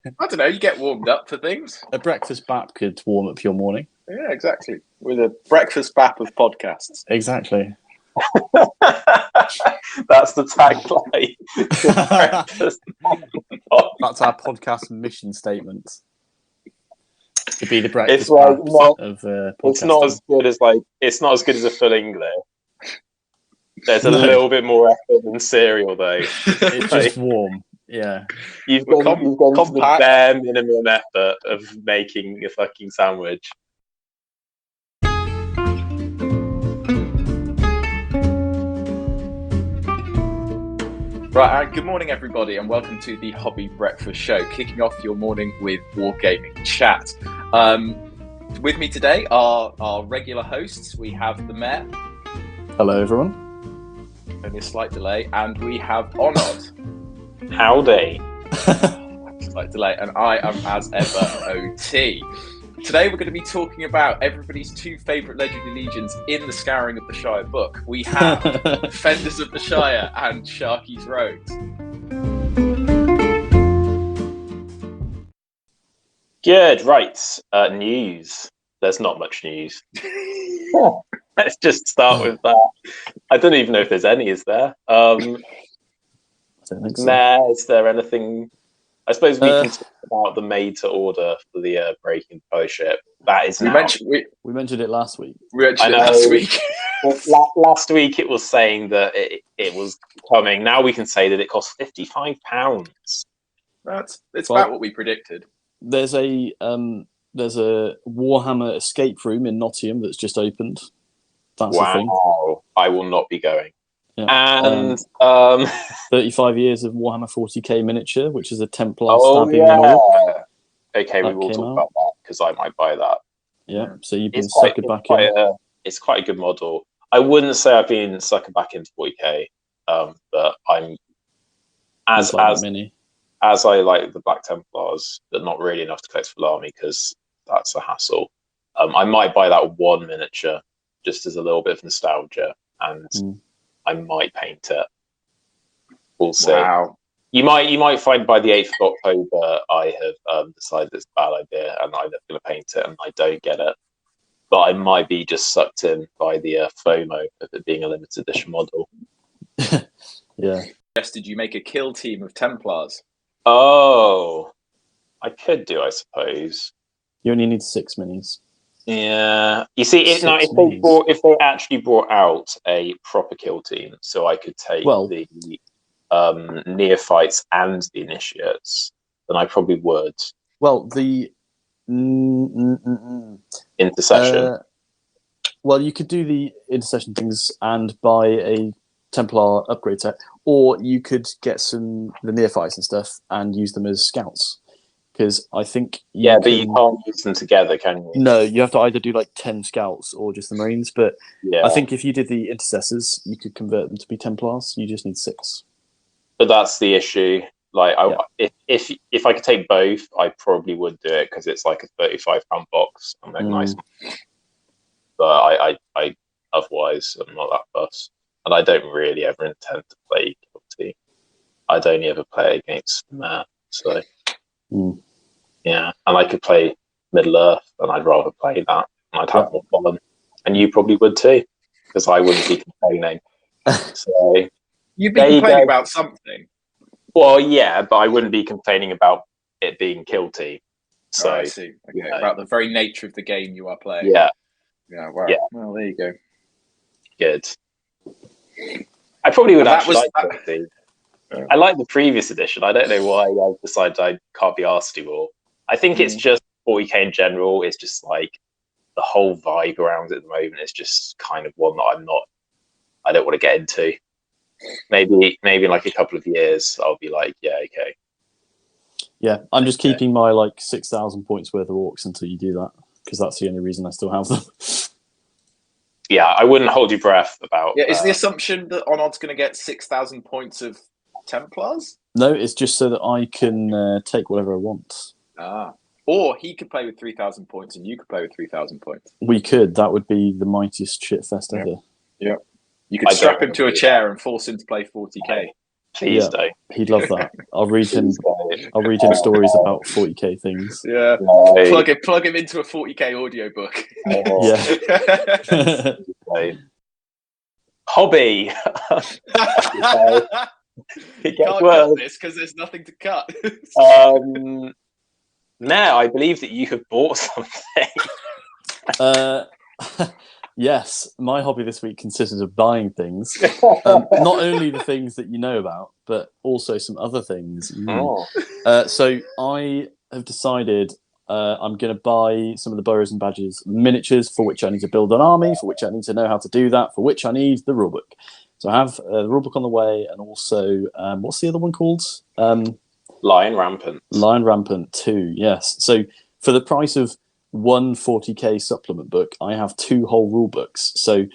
I don't know. You get warmed up for things. A breakfast bap could warm up your morning. Yeah, exactly. With a breakfast bap of podcasts. Exactly. That's the tagline. Breakfast. That's our podcast mission statement. To be the breakfast It's like baps not. of It's not as good as It's not as good as a full English. There's a little bit more effort than cereal, though. It's just warm. Yeah. You've gone to the bare minimum effort of making a fucking sandwich. Right, good morning, everybody, and welcome to the Hobby Breakfast Show, kicking off your morning with Wargaming Chat. With me today are our regular hosts. We have the Mayor. Hello, everyone. Only a slight delay. And we have Onod. Howdy. Slight delay. And I am, as ever, OT. Today we're going to be talking about everybody's two favourite legendary legions in the Scouring of the Shire book. We have Defenders of the Shire and Sharky's Rogues. Good, right. News. There's not much news. Let's just start with that. I don't even know if there's any, is there? I don't think so. Nah, is there anything? I suppose we can talk about the made to order for the Breaking Fellowship. That is now. We mentioned it last week. We mentioned it last week. Last week it was saying that it was coming. Now we can say that it costs £55. It's about what we predicted. There's a Warhammer escape room in Nottingham that's just opened. That's a thing. I will not be going. Yeah. And 35 years of Warhammer 40k miniature, which is a Templar stabbing an orc. Okay, we will talk about that because I might buy that. Yeah, so you've been suckered back in. It's quite a good model. I wouldn't say I've been suckered back into 40k, but I'm as I like the Black Templars, but not really enough to collect full army because that's a hassle. I might buy that one miniature just as a little bit of nostalgia, and I might paint it. We'll see. Wow. You might find by the 8th of October I have decided it's a bad idea and I'm never going to paint it and I don't get it. But I might be just sucked in by the FOMO of it being a limited edition model. Yeah. Did you make a kill team of Templars? Oh, I could do, I suppose. You only need 6 minis. Yeah. You see, if they actually brought out a proper kill team, so I could take the neophytes and the initiates, then I probably would. Well, the intercession. Well, you could do the intercession things and buy a Templar upgrade set, or you could get the neophytes and stuff and use them as scouts. Because I think but you can't use them together, can you? No, you have to either do like 10 scouts or just the Marines. But yeah. I think if you did the intercessors, you could convert them to be Templars. You just need 6. But that's the issue. Like, if I could take both, I probably would do it because it's like a £35 box and they're nice. But I otherwise I'm not that fussed, and I don't really ever intend to play guilty. I'd only ever play against Matt, so. Yeah, and I could play Middle Earth, and I'd rather play that, and I'd have more fun. And you probably would too, because I wouldn't be complaining. So you'd be complaining about something. Well, yeah, but I wouldn't be complaining about it being kill team. So I see. Okay, about the very nature of the game you are playing. Yeah. Yeah. Wow. Yeah. Well, there you go. Good. I probably would actually. I like the previous edition. I don't know why I decided I can't be asked to more. I think it's just 40k in general. It's just like the whole vibe around it at the moment is just kind of one that I don't want to get into. Maybe in like a couple of years I'll be like, yeah, okay. Yeah, I'm just keeping my like 6,000 points worth of orcs until you do that, because that's the only reason I still have them. Yeah, I wouldn't hold your breath about. Yeah, is the assumption that Onod's going to get 6,000 points of Templars? No, it's just so that I can take whatever I want. Or he could play with 3,000 points and you could play with 3,000 points. We could. That would be the mightiest shitfest ever. Yeah. You could strap him to a chair and force him to play 40k. Please don't. He'd love that. I'll read him. Please don't. I'll read him stories about 40k things. Yeah, No. plug him into a 40k audiobook. Yeah. Hobby. You can't cut this because there's nothing to cut. Now, I believe that you have bought something. Yes, my hobby this week consisted of buying things. Not only the things that you know about, but also some other things. So I have decided I'm going to buy some of the Boroughs and Badgers miniatures, for which I need to build an army, for which I need to know how to do that, for which I need the rulebook. So I have the rulebook on the way, and also, what's the other one called? Lion Rampant. Lion Rampant 2, yes. So for the price of one 40k supplement book, I have 2 whole rule books. So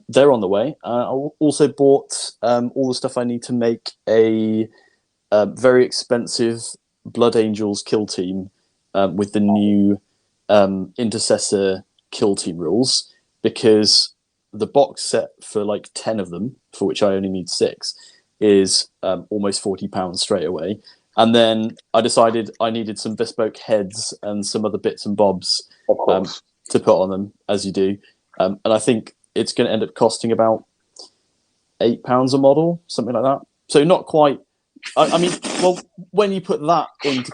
they're on the way. I also bought all the stuff I need to make a very expensive Blood Angels kill team with the new Intercessor kill team rules, because the box set for like 10 of them, for which I only need 6, is almost £40 straight away. And then I decided I needed some bespoke heads and some other bits and bobs to put on them, as you do. And I think it's going to end up costing about £8 a model, something like that. So not quite. I mean, well, when you put that into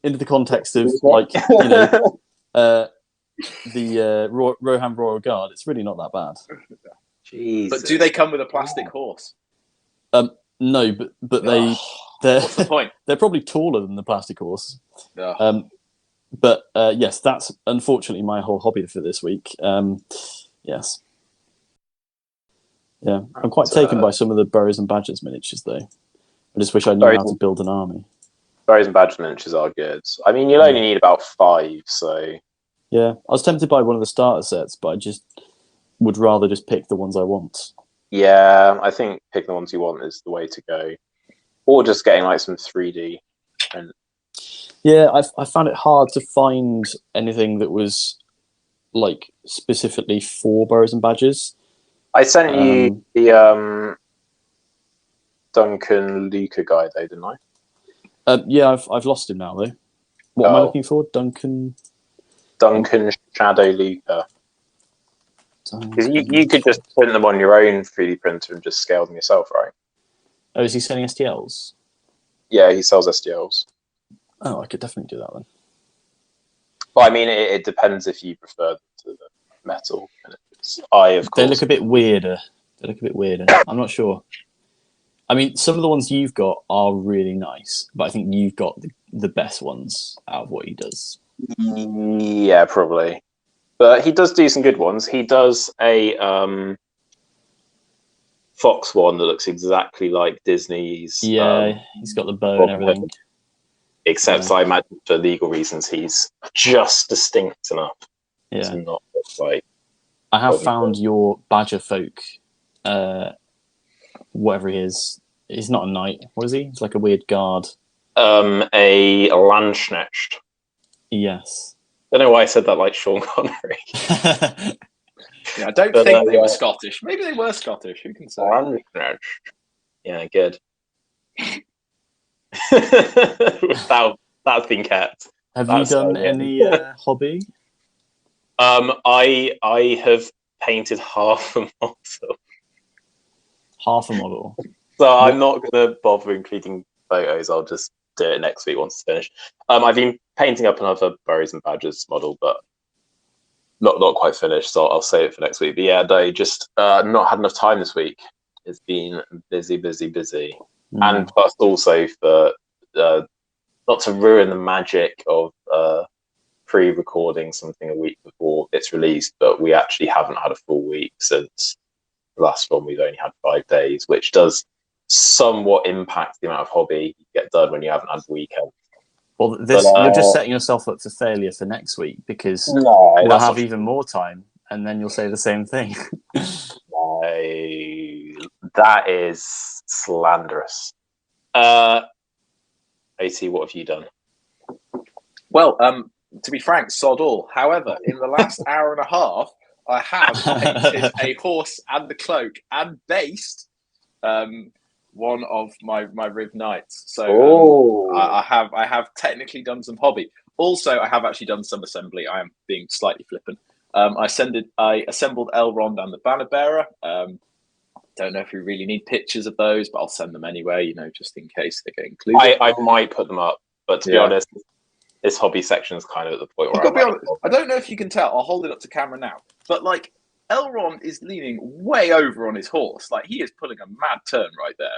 the context of, like, you know, the Rohan Royal Guard, it's really not that bad. Jesus. But do they come with a plastic horse? No, but they're what's the point? They're probably taller than the plastic horse. But yes, that's unfortunately my whole hobby for this week. Yes. Yeah, I'm quite taken by some of the Boroughs and Badgers miniatures, though. I just wish I knew how to build an army. Boroughs and Badger miniatures are good. I mean, you'll only need about 5, so... Yeah, I was tempted by one of the starter sets, but I just would rather just pick the ones I want. Yeah, I think picking the ones you want is the way to go. Or just getting like some 3D. And... Yeah, I found it hard to find anything that was like specifically for Boroughs and Badgers. I sent you the Duncan Luca guy, though, didn't I? Yeah, I've lost him now, though. What am I looking for? Duncan Shadow Luca. Because you could just print them on your own 3D printer and just scale them yourself, right? Oh, is he selling STLs? Yeah, he sells STLs. Oh, I could definitely do that then. Well, I mean, it depends if you prefer them to the metal. Of course. They look a bit weirder. I'm not sure. I mean, some of the ones you've got are really nice, but I think you've got the best ones out of what he does. Yeah, probably. But he does do some good ones. He does a fox one that looks exactly like Disney's. Yeah, he's got the bow and everything. Except I imagine for legal reasons he's just distinct enough. Yeah. To not look like... I have found your Badger Folk, whatever he is. He's not a knight. What is he? He's like a weird guard. A Landsknecht. Yes. I don't know why I said that like Sean Connery. Yeah, I don't think they were Scottish. Maybe they were Scottish. Who can say? Yeah, good. That's been kept. Have you done any hobby? I have painted half a model. Half a model. So I'm not going to bother including photos. I'll just do it next week once it's finished. I've been painting up another Boroughs and Badgers model, but not quite finished. So I'll save it for next week. But yeah, they just not had enough time this week. It's been busy, and plus also for not to ruin the magic of pre-recording something a week before it's released, but we actually haven't had a full week since the last one. We've only had 5 days, which does somewhat impact the amount of hobby you get done when you haven't had the weekend. Well, you're just setting yourself up for failure for next week, because we'll have even more time, and then you'll say the same thing. That is slanderous. AT, what have you done? Well, to be frank, sod all. However, in the last hour and a half, I have painted a horse and the cloak and based one of my Riv Knights. So I have technically done some hobby. Also, I have actually done some assembly. I am being slightly flippant. I assembled Elrond and the Banner Bearer. Don't know if we really need pictures of those, but I'll send them anyway, just in case they get included. I might put them up, but to be honest, this hobby section is kind of at the point where I don't know if you can tell. I'll hold it up to camera now. But like, Elrond is leaning way over on his horse. Like, he is pulling a mad turn right there.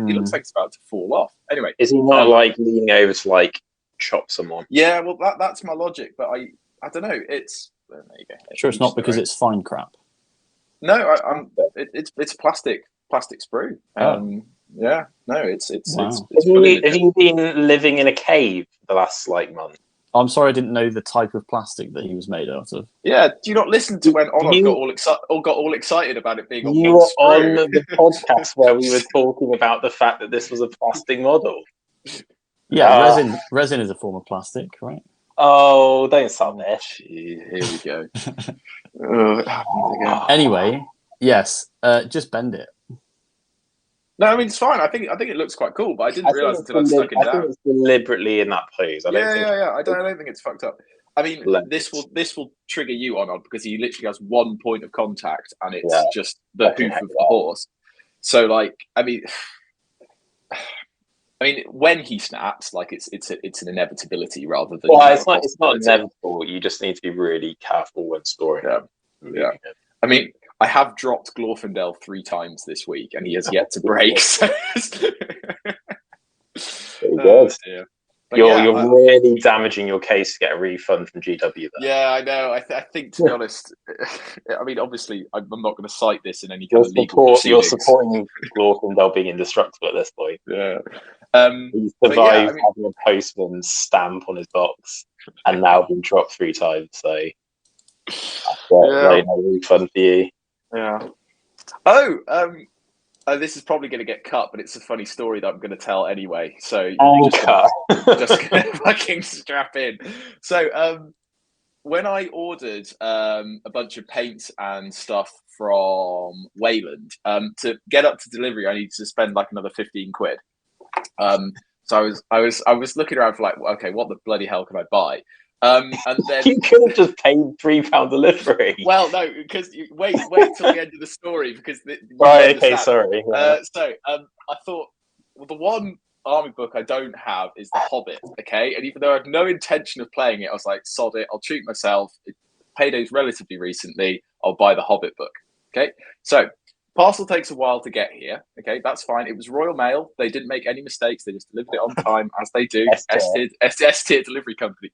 He looks like it's about to fall off. Anyway, is he not like leaning over to like chop someone? Yeah, well, that's my logic. But I don't know. It's there you go. Sure, it's not because it's fine crap. No, it's plastic sprue. Yeah, no, it's. Wow. Have you been living in a cave the last month? I'm sorry, I didn't know the type of plastic that he was made out of. Yeah, do you not listen to when Onod got all excited about it being you were on the podcast where we were talking about the fact that this was a plastic model? Yeah, resin is a form of plastic, right? Oh, don't sound this. Here we go. Anyway, yes, just bend it. No, I mean it's fine. I think it looks quite cool, but I didn't realize until I stuck it down. I think it's deliberately in that pose. I don't think it's fucked up. I mean, this will trigger you, Onod, because he literally has one point of contact, and it's just the hoof of the horse. So, I mean, when he snaps, it's an inevitability rather than. Well, it's not inevitable. You just need to be really careful when storing. Yeah. I mean, I have dropped Glorfindel 3 times this week, and he has yet to break. So you're really damaging your case to get a refund from GW. There. Yeah, I know. I think, to be honest, I mean, obviously, I'm not going to cite this in any kind of legal proceedings. You're supporting Glorfindel being indestructible at this point. Yeah. He survived having a postman's stamp on his box, and now been dropped 3 times. So no refund for you. Yeah. This is probably going to get cut, but it's a funny story that I'm going to tell anyway. So just going to fucking strap in. So when I ordered a bunch of paints and stuff from Wayland, to get up to delivery, I needed to spend another 15 quid. So I was looking around for okay, what the bloody hell can I buy? And then you could have just paid £3 delivery. Well, no, because wait till the end of the story because sorry. I thought the one army book I don't have is The Hobbit. Okay, and even though I have no intention of playing it, I was like, sod it, I'll treat myself. Payday's relatively recently. I'll buy the Hobbit book. Okay, so parcel takes a while to get here. Okay, that's fine. It was Royal Mail. They didn't make any mistakes. They just delivered it on time, as they do. S-tier delivery company.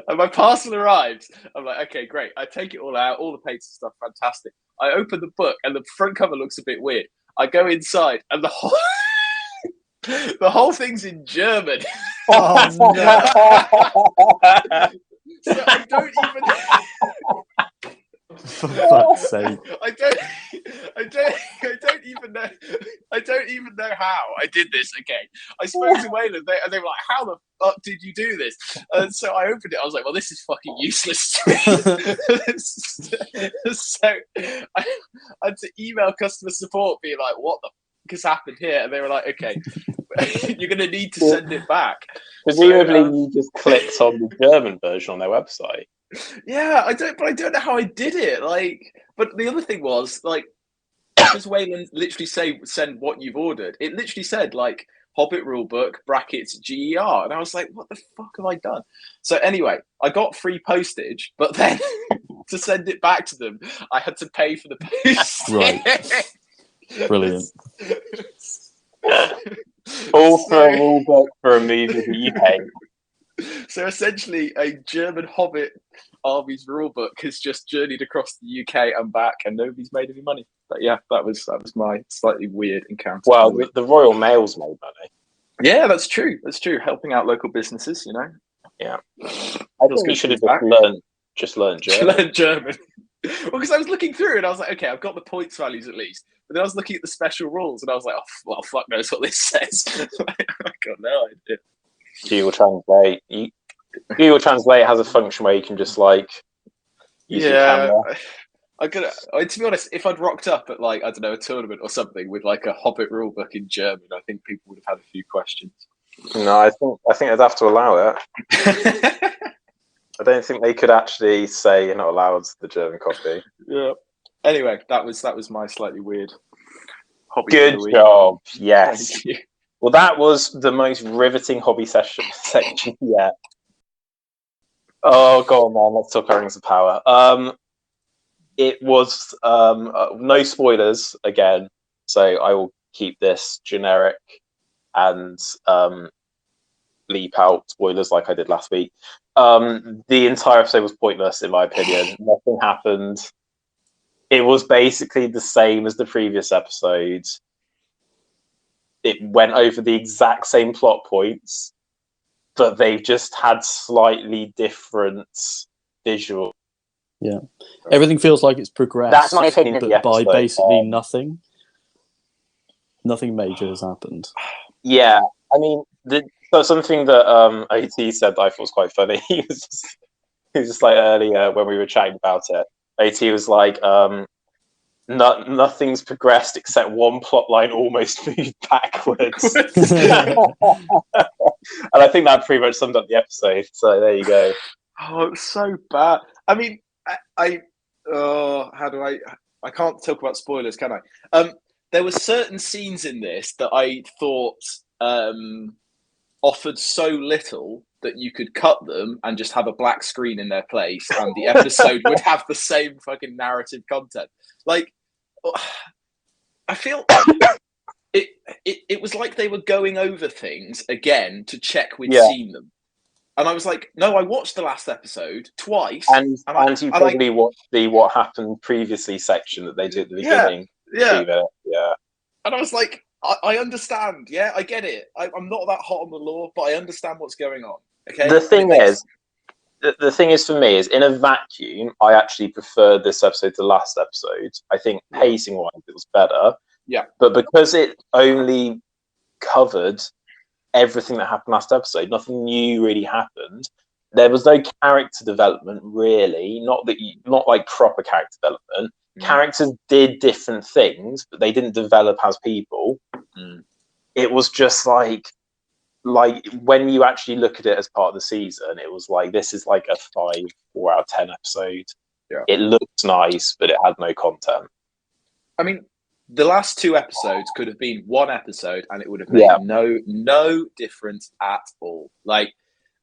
And my parcel arrives. I'm like, okay, great. I take it all out, all the paints and stuff, fantastic. I open the book, and the front cover looks a bit weird. I go inside, and the whole thing's in German. Oh no! So I don't even. For fuck's sake! I don't even know how I did this. Okay, I spoke to Wayland, and they were like, "How the fuck did you do this?" And so I opened it. I was like, "Well, this is fucking useless to me." So I had to email customer support, being like, "What the fuck has happened here?" And they were like, "Okay, you're going to need to send it back." Presumably, you just clicked on the German version on their website. Yeah, I don't know how I did it. But the other thing was because Wayland literally send what you've ordered. It literally said Hobbit rulebook brackets GER, and I was like, what the fuck have I done? So anyway, I got free postage, but then to send it back to them, I had to pay for the postage. Right. Brilliant. All for a rulebook for a movie that you hate. So essentially, a German Hobbit army's rulebook has just journeyed across the UK and back, and nobody's made any money. But yeah, that was my slightly weird encounter. Well, the Royal Mail's made money. Yeah, that's true. That's true. Helping out local businesses, Yeah, I think you should have just learned German. Learn German. Well, because I was looking through and I was like, okay, I've got the points values at least. But then I was looking at the special rules and I was like, oh, well, fuck knows what this says. I got no idea. Google Translate. Google Translate has a function where you can just Use your camera. To be honest, if I'd rocked up at like, I don't know, a tournament or something with like a Hobbit rulebook in German, I think people would have had a few questions. No, I think they'd have to allow it. I don't think they could actually say you're not allowed the German copy. Yeah. Anyway, that was my slightly weird hobby. Good job. Yes. Well, that was the most riveting hobby section yet. Oh, go on, man. Let's talk Rings of Power. It was no spoilers again, so I will keep this generic and leap out spoilers like I did last week. The entire episode was pointless, in my opinion. Nothing happened. It was basically the same as the previous episode. It went over the exact same plot points, but they've just had slightly different visual. Yeah, everything feels like it's progressed. That's my opinion of the episode. By basically nothing. Nothing major has happened. Yeah, I mean, so something that AT said that I thought was quite funny. He was just like earlier when we were chatting about it. AT was like, nothing's progressed except one plot line almost moved backwards. And I think that pretty much summed up the episode. So there you go. Oh, it's so bad. I mean, I can't talk about spoilers, can I? There were certain scenes in this that I thought offered so little that you could cut them and just have a black screen in their place, and the episode would have the same fucking narrative content. Like, I feel it was like they were going over things again to check we'd seen them. And I was like, no, I watched the last episode twice. And you probably watched the what happened previously section that they did at the beginning. Yeah. Yeah. And I was like, I understand. Yeah, I get it. I'm not that hot on the law, but I understand what's going on. Okay. The thing is for me is in a vacuum, I actually preferred this episode to the last episode. I think pacing wise it was better. Yeah. But because it only covered everything that happened last episode, nothing new really happened. There was no character development really, not like proper character development. Characters did different things, but they didn't develop as people. It was just like when you actually look at it as part of the season, it was like, this is like a 4 out of 10 episode. Yeah. It looked nice, but it had no content. I mean, the last 2 episodes could have been 1 episode and it would have made no difference at all. Like,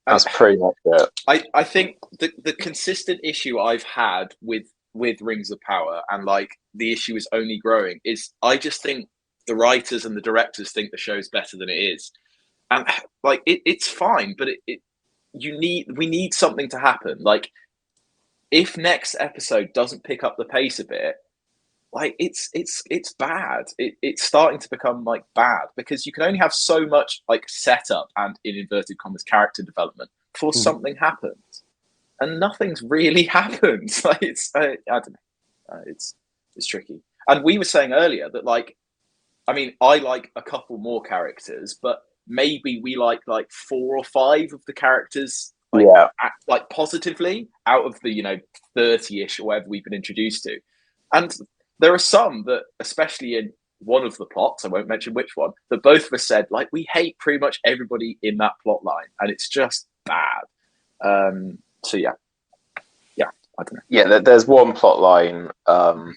that's pretty much it. I think the consistent issue I've had with Rings of Power, and like the issue is only growing, is I just think the writers and the directors think the show's better than it is. And like it's fine, but we need something to happen. Like, if next episode doesn't pick up the pace a bit, like it's bad. It's starting to become like bad, because you can only have so much like setup and, in inverted commas, character development before something happens, and nothing's really happened. Like I don't know. It's tricky. And we were saying earlier that, like, I mean, I like a couple more characters, but maybe we like 4 or 5 of the characters, like positively, out of the 30-ish or whatever we've been introduced to. And there are some that, especially in one of the plots, I won't mention which one, that both of us said, like, we hate pretty much everybody in that plot line, and it's just bad. So yeah, I don't know. Yeah, there's one plot line. I'm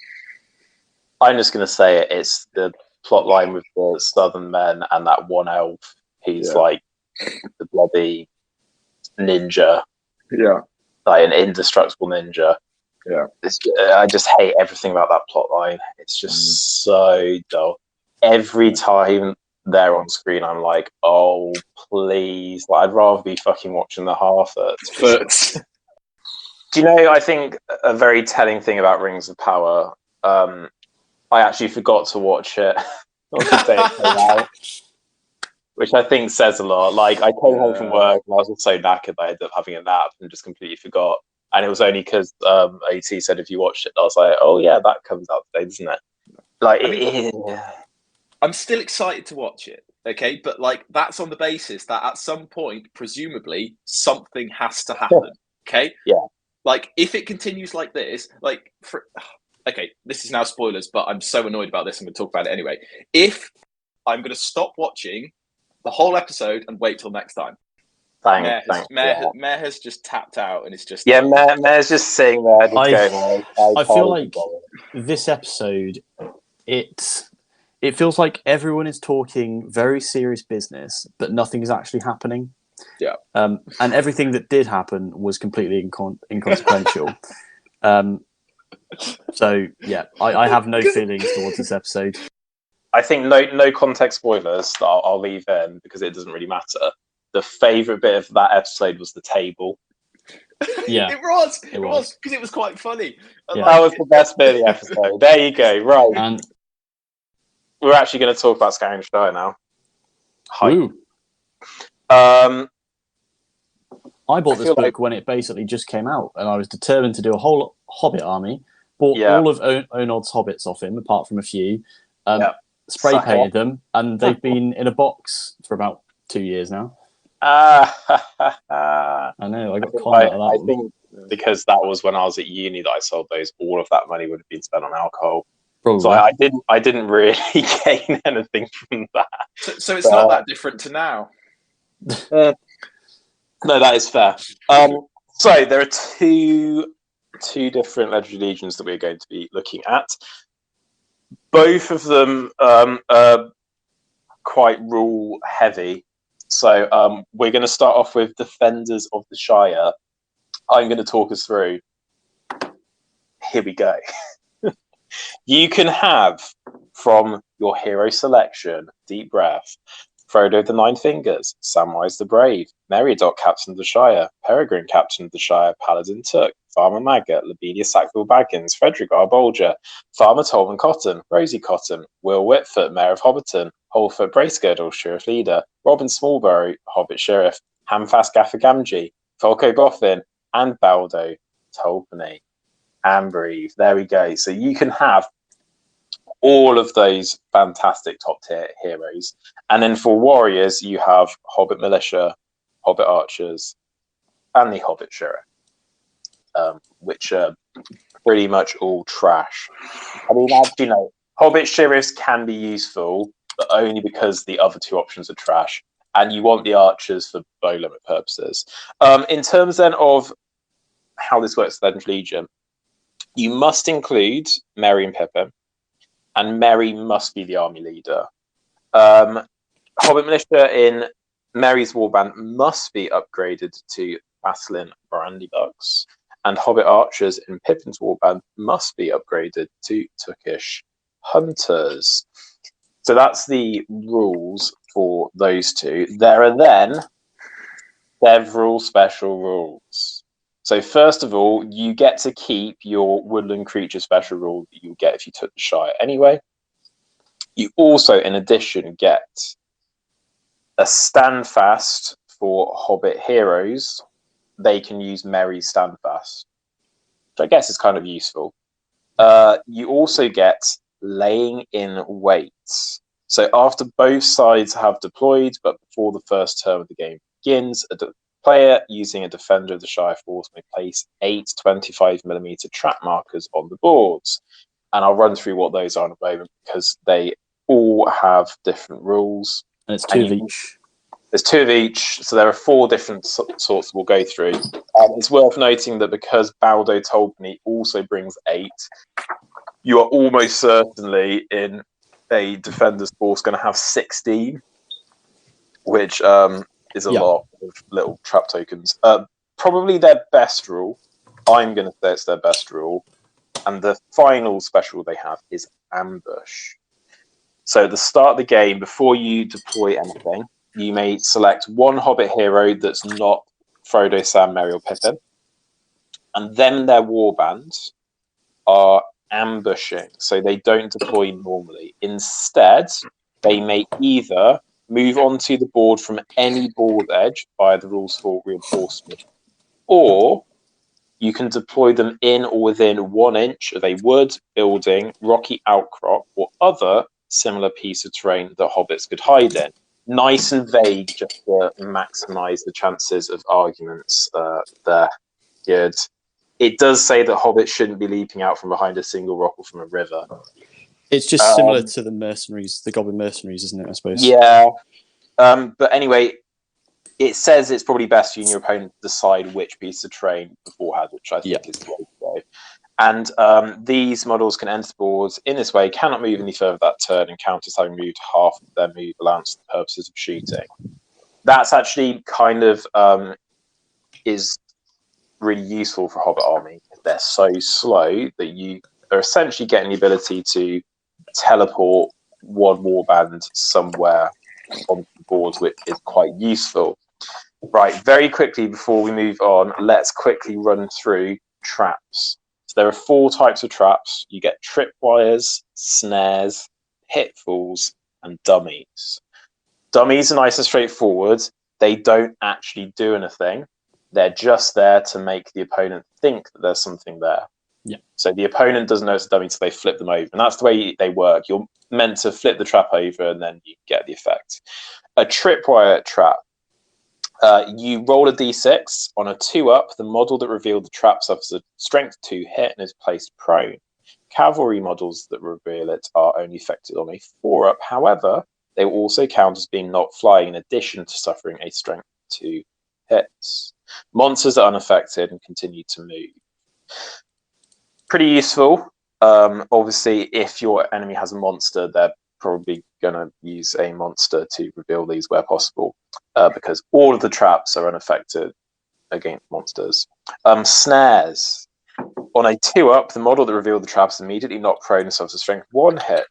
just going to say it. It's the plot line with the Southern men and that one elf. He's like the bloody ninja. Yeah. Like an indestructible ninja. Yeah. I just hate everything about that plot line. It's just so dull. Every time they're on screen, I'm like, oh, please. Like, I'd rather be fucking watching the Harfords. Do you know, I think a very telling thing about Rings of Power, I actually forgot to watch it on the day it came out, which I think says a lot. Like, I came home from work and I was just so knackered I ended up having a nap and just completely forgot. And it was only because AT said if you watched it, I was like, oh yeah, that comes out today, doesn't it? Like, I'm still excited to watch it, okay? But like, that's on the basis that at some point, presumably, something has to happen, okay? Yeah. Like, if it continues like this, like, okay, this is now spoilers, but I'm so annoyed about this. I'm going to talk about it anyway. If I'm going to stop watching the whole episode and wait till next time. Mayor has just tapped out, and it's just Mayor's just sitting there, just going. I feel like this episode, it feels like everyone is talking very serious business, but nothing is actually happening. Yeah. And everything that did happen was completely inconsequential. So yeah, I have no feelings towards this episode. I think no context spoilers that I'll leave in because it doesn't really matter. The favourite bit of that episode was the table. Yeah, it was because it was quite funny. Yeah. That was the best bit of the episode. There you go. Right, and we're actually going to talk about Scouring Shire now. Ooh. I bought this book when it basically just came out, and I was determined to do a whole Hobbit army. Bought all of Onod's hobbits off him, apart from a few. Spray painted them, and they've been in a box for about 2 years now. I know. I got conned out of that. I think because that was when I was at uni that I sold those. All of that money would have been spent on alcohol. Probably. So I didn't really gain anything from that. So it's not that different to now. No, that is fair. So there are two different legendary legions that we're going to be looking at. Both of them are quite rule heavy. So we're going to start off with Defenders of the Shire. I'm going to talk us through. Here we go. You can have from your hero selection, deep breath, Frodo the Nine Fingers, Samwise the Brave, Meriadoc Captain of the Shire, Peregrine Captain of the Shire, Paladin Took, Farmer Maggot, Lavinia Sackville Baggins, Frederick R. Bolger, Farmer Tolman Cotton, Rosie Cotton, Will Whitfoot, Mayor of Hobbiton, Holfoot Bracegirdle, Sheriff Leader, Robin Smallborough, Hobbit Sheriff, Hamfast Gaffer Gamgee, Folko Boffin, and Baldo Tolpany. And Breathe. There we go. So you can have all of those fantastic top tier heroes. And then for warriors, you have Hobbit Militia, Hobbit Archers, and the Hobbit Sheriff, which are pretty much all trash. I mean, actually, no, Hobbit Sheriffs can be useful, but only because the other two options are trash. And you want the Archers for bow limit purposes. In terms then of how this works with Legendary Legion, you must include Merry and Pippin, and Merry must be the army leader. Hobbit Militia in Merry's warband must be upgraded to Baslin Brandybucks, and Hobbit Archers in Pippin's warband must be upgraded to Tookish Hunters. So that's the rules for those two. There are then several special rules. So first of all, you get to keep your woodland creature special rule that you get if you took the Shire anyway. You also, in addition, get a standfast for Hobbit heroes. They can use Merry standfast, which I guess is kind of useful. You also get laying in wait. So after both sides have deployed, but before the first term of the game begins, player using a Defender of the Shire force may place 8 25mm trap markers on the boards. And I'll run through what those are in a moment because they all have different rules. And it's 2 of each. There's 2 of each, so there are 4 different sorts we'll go through. It's worth noting that because Baldo Tolpany also brings 8, you are almost certainly in a Defender's force going to have 16, which is a lot of little trap tokens. Probably their best rule. I'm going to say it's their best rule. And the final special they have is Ambush. So at the start of the game, before you deploy anything, you may select one Hobbit hero that's not Frodo, Sam, Merry, or Pippin. And then their warbands are ambushing. So they don't deploy normally. Instead, they may either move onto the board from any board edge via the rules for reinforcement, or you can deploy them in or within 1 inch of a wood, building, rocky outcrop, or other similar piece of terrain that hobbits could hide in. Nice and vague, just to maximise the chances of arguments there. Good. It does say that hobbits shouldn't be leaping out from behind a single rock or from a river. It's just similar to the mercenaries, the goblin mercenaries, isn't it? I suppose. Yeah. But anyway, it says it's probably best you and your opponent decide which piece of terrain beforehand, which I think is the way to go. And these models can enter the board in this way, cannot move any further that turn, and counters having moved half of their move allowance for the purposes of shooting. That's actually kind of is really useful for Hobbit Army. They're so slow that you are essentially getting the ability to teleport one warband somewhere on the board, which is quite useful. Right, very quickly before we move on, let's quickly run through traps. So there are 4 types of traps. You get tripwires, snares, pitfalls, and dummies. Dummies are nice and straightforward. They don't actually do anything. They're just there to make the opponent think that there's something there. Yeah. So the opponent doesn't know it's a dummy until they flip them over. And that's the way they work. You're meant to flip the trap over and then you get the effect. A tripwire trap. You roll a d6 on a 2-up. The model that revealed the trap suffers a strength 2 hit and is placed prone. Cavalry models that reveal it are only affected on a 4-up. However, they will also count as being not flying in addition to suffering a strength 2 hits. Monsters are unaffected and continue to move. Pretty useful. Obviously, if your enemy has a monster, they're probably going to use a monster to reveal these where possible, because all of the traps are unaffected against monsters. Snares. On a 2-up, the model that revealed the traps immediately knocked prone and suffers a strength 1 hit.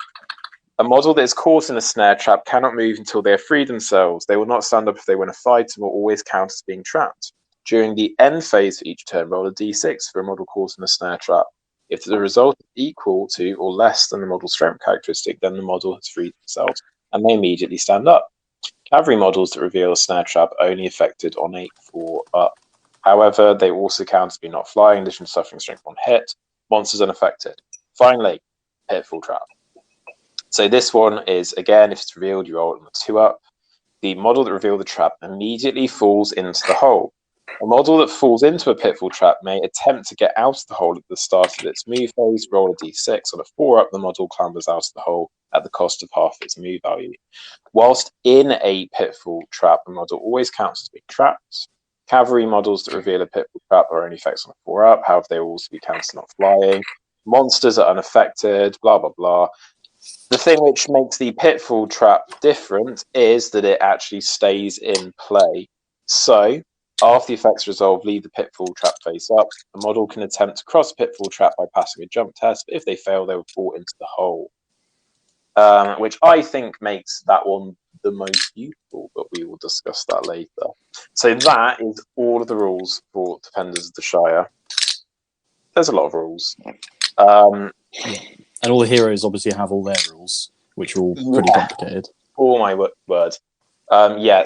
A model that is caught in a snare trap cannot move until they have freed themselves. They will not stand up if they win a fight and will always count as being trapped. During the end phase for each turn, roll a d6 for a model caught in a snare trap. If the result is equal to or less than the model's strength characteristic, then the model has freed themselves and they immediately stand up. Cavalry models that reveal a snare trap are only affected on a 4-up. However, they also count as being not flying, in addition to suffering strength 1 hit. Monsters unaffected. Finally, pitfall trap. So this one is, again, if it's revealed, you roll it on a 2-up. The model that revealed the trap immediately falls into the hole. A model that falls into a pitfall trap may attempt to get out of the hole at the start of its move phase. Roll a d6. On a 4-up, the model clambers out of the hole at the cost of half its move value. Whilst in a pitfall trap, the model always counts as being trapped. Cavalry models that reveal a pitfall trap are only effects on a 4-up. However, they will also be counted as not flying. Monsters are unaffected, blah, blah, blah. The thing which makes the pitfall trap different is that it actually stays in play. So, after the effects resolve, leave the pitfall trap face up. The model can attempt to cross a pitfall trap by passing a jump test, but if they fail, they will fall into the hole. Which I think makes that one the most useful, but we will discuss that later. So that is all of the rules for Defenders of the Shire. There's a lot of rules. And all the heroes obviously have all their rules, which are all pretty complicated. Oh my word.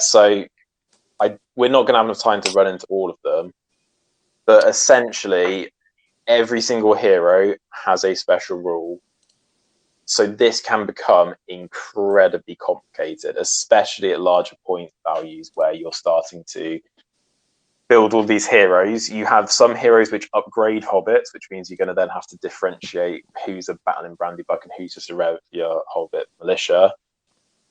So we're not going to have enough time to run into all of them, but essentially every single hero has a special rule. So this can become incredibly complicated, especially at larger point values where you're starting to build all these heroes. You have some heroes which upgrade hobbits, which means you're going to then have to differentiate who's a battling Brandybuck and who's just a regular hobbit militia.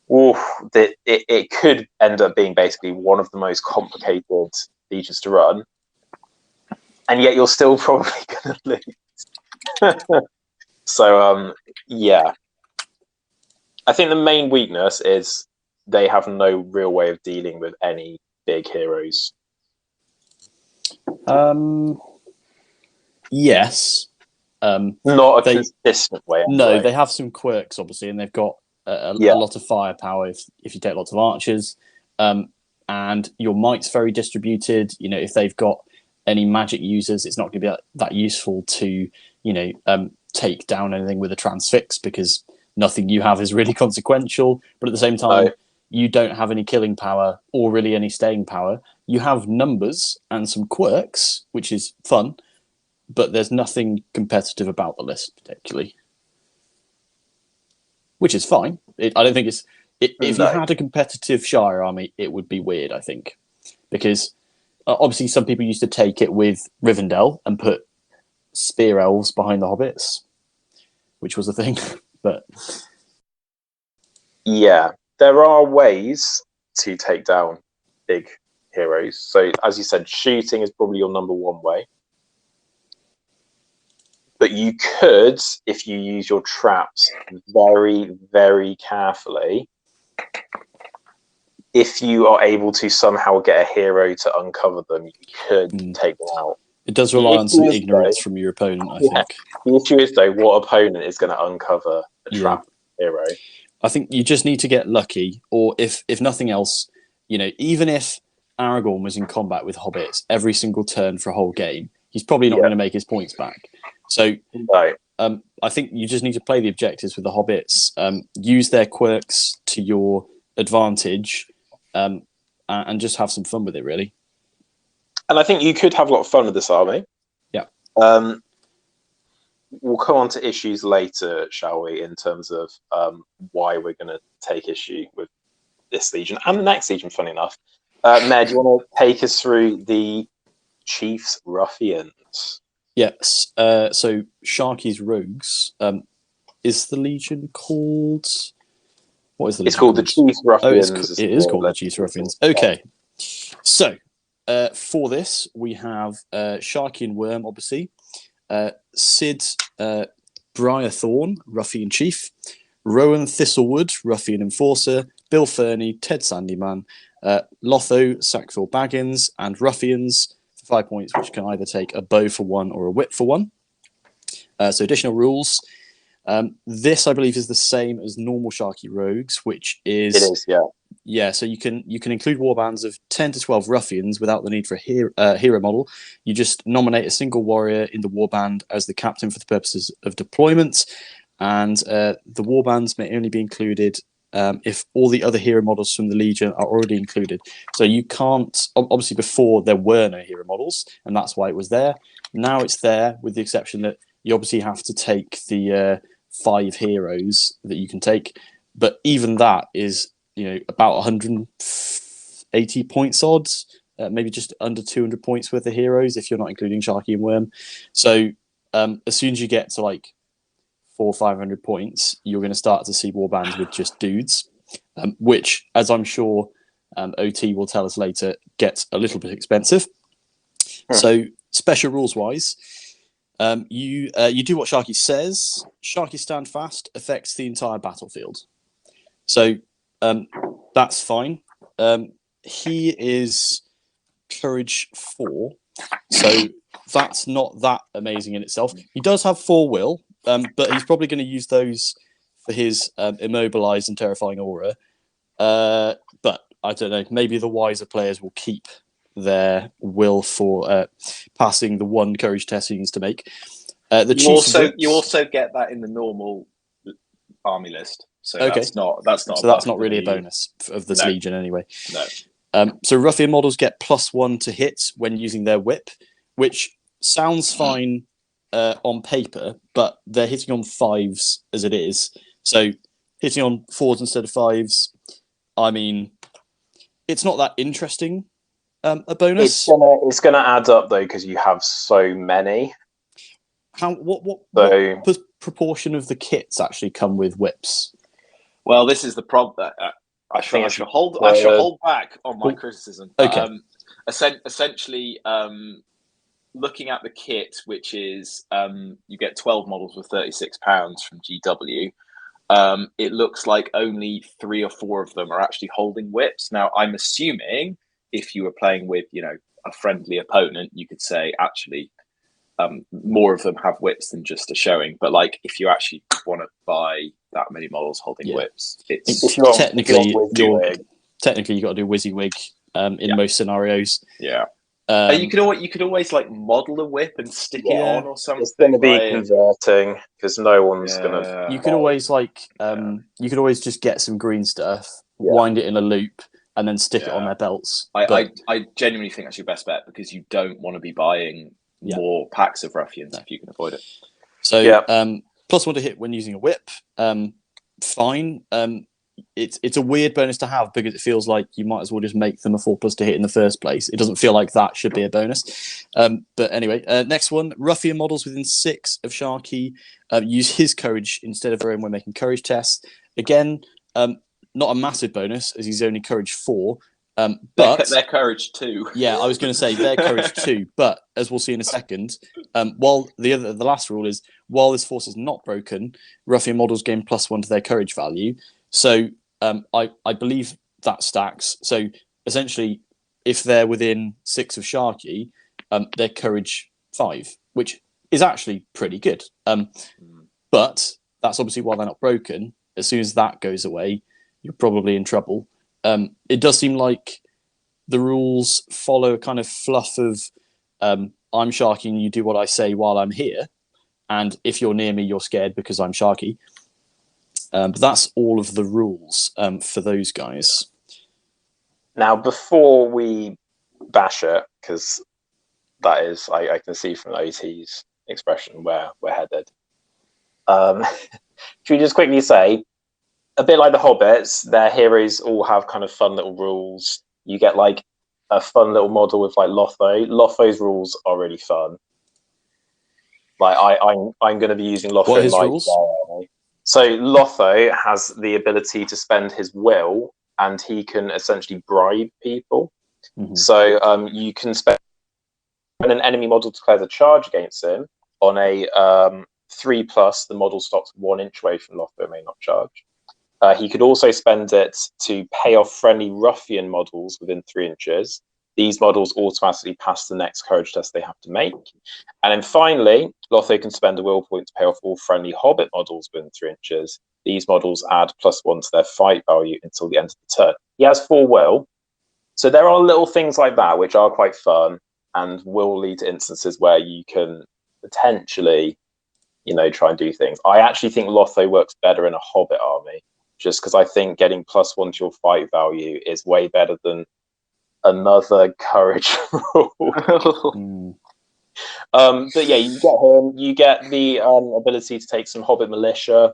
It could end up being basically one of the most complicated legions to run, and yet you're still probably going to lose. So, I think the main weakness is they have no real way of dealing with any big heroes. Yes. Not a consistent way. Anyway. No, they have some quirks, obviously, and they've got a lot of firepower if you take lots of archers. And your might's very distributed. You know, if they've got any magic users, it's not going to be that useful to, take down anything with a transfix because nothing you have is really consequential. But at the same time, you don't have any killing power or really any staying power. You have numbers and some quirks, which is fun, but there's nothing competitive about the list particularly, which is fine. I don't think it's... If you had a competitive Shire army, it would be weird, I think, because obviously some people used to take it with Rivendell and put spear elves behind the hobbits, which was a thing. But yeah, there are ways to take down big heroes. So, as you said, shooting is probably your number one way. But you could, if you use your traps very, very carefully, if you are able to somehow get a hero to uncover them, you could take them out. It does rely on some ignorance from your opponent, I think. The issue is, though, what opponent is going to uncover a trap hero? I think you just need to get lucky, or if nothing else, even if Aragorn was in combat with hobbits every single turn for a whole game, he's probably not going to make his points back. So I think you just need to play the objectives with the hobbits, use their quirks to your advantage, and just have some fun with it, really. And I think you could have a lot of fun with this army. Yeah. We'll come on to issues later, shall we, in terms of why we're going to take issue with this Legion and the next Legion, funny enough. Med, do you want to take us through the Chief's Ruffians? Yes. So Sharky's Rogues. Is the Legion called... What is the Legion? It's called the Chief's Ruffians. It is called the Chief's Ruffians. Okay. So, for this, we have Sharky and Worm, obviously. Sid Briarthorn, Ruffian Chief. Rowan Thistlewood, Ruffian Enforcer. Bill Fernie, Ted Sandyman. Lotho, Sackville Baggins. And Ruffians for 5 points, which can either take a bow for 1 or a whip for 1. So additional rules. This, I believe, is the same as normal Sharky Rogues, which is... It is, yeah. Yeah, so you can include warbands of 10 to 12 Ruffians without the need for a hero model. You just nominate a single warrior in the warband as the captain for the purposes of deployment, and the warbands may only be included if all the other hero models from the Legion are already included. So you can't... Obviously, before there were no hero models, and that's why it was there. Now it's there, with the exception that you obviously have to take the 5 heroes that you can take, but even that is... about 180 points odds, maybe just under 200 points worth of heroes if you're not including Sharky and Worm. So as soon as you get to like 400 or 500 points, you're going to start to see warbands with just dudes, which, as I'm sure OT will tell us later, gets a little bit expensive. So special rules wise, you do what Sharky says. Sharky Stand Fast affects the entire battlefield. So that's fine. He is courage 4, so that's not that amazing in itself. He does have 4 will, but he's probably going to use those for his immobilized and terrifying aura. But I don't know. Maybe the wiser players will keep their will for passing the 1 courage test he needs to make. You also get that in the normal army list. So okay. that's not really a bonus of this Legion anyway. No. So Ruffian models get +1 to hit when using their whip, which sounds fine on paper, but they're hitting on 5s as it is. So hitting on 4s instead of 5s, I mean, it's not that interesting. A bonus. It's gonna add up though because you have so many. What proportion of the kits actually come with whips? Well, this is the problem. I shall hold back on my criticism. Okay. Essentially, looking at the kit, which is you get 12 models with £36 from GW. It looks like only 3 or 4 of them are actually holding whips. Now, I'm assuming if you were playing with, a friendly opponent, you could say actually more of them have whips than just a showing. But like, if you actually want to buy that many models holding whips, it's technically you got to do WYSIWYG in most scenarios. Yeah. You could always like model a whip and stick it on or something. It's going to be converting because no one's going to. You could always you could always just get some green stuff, wind it in a loop, and then stick it on their belts. I genuinely think that's your best bet because you don't want to be buying more packs of Ruffians if you can avoid it. So +1 to hit when using a whip. Fine. it's a weird bonus to have because it feels like you might as well just make them a 4+ to hit in the first place. It doesn't feel like that should be a bonus. But anyway, next one, Ruffian models within 6 of Sharky use his courage instead of their own when making courage tests. Again, not a massive bonus as he's only courage 4. But their courage 2. Yeah, I was going to say their courage 2. But as we'll see in a second, while the last rule is while this force is not broken, Ruffian models gain +1 to their courage value. So I believe that stacks. So essentially, if they're within 6 of Sharky, they're courage 5, which is actually pretty good. But that's obviously why they're not broken. As soon as that goes away, you're probably in trouble. It does seem like the rules follow a kind of fluff of I'm Sharky and you do what I say while I'm here. And if you're near me, you're scared because I'm Sharky. But that's all of the rules for those guys. Now, before we bash it, because that is, I can see from OT's expression where we're headed. Should we just quickly say, a bit like the Hobbits, their heroes all have kind of fun little rules. You get like a fun little model with like Lotho. Lotho's rules are really fun. Like I'm going to be using Lotho. What are his rules? So Lotho has the ability to spend his will, and he can essentially bribe people. Mm-hmm. So you can spend when an enemy model declares a charge against him on a 3+. The model stops 1 inch away from Lotho and may not charge. He could also spend it to pay off friendly Ruffian models within 3 inches. These models automatically pass the next courage test they have to make. And then finally, Lotho can spend a will point to pay off all friendly Hobbit models within 3 inches. These models add +1 to their fight value until the end of the turn. He has 4 will. So there are little things like that which are quite fun and will lead to instances where you can potentially, try and do things. I actually think Lotho works better in a Hobbit army, just because I think getting +1 to your fight value is way better than another courage rule. But yeah, you get him. You get the ability to take some Hobbit militia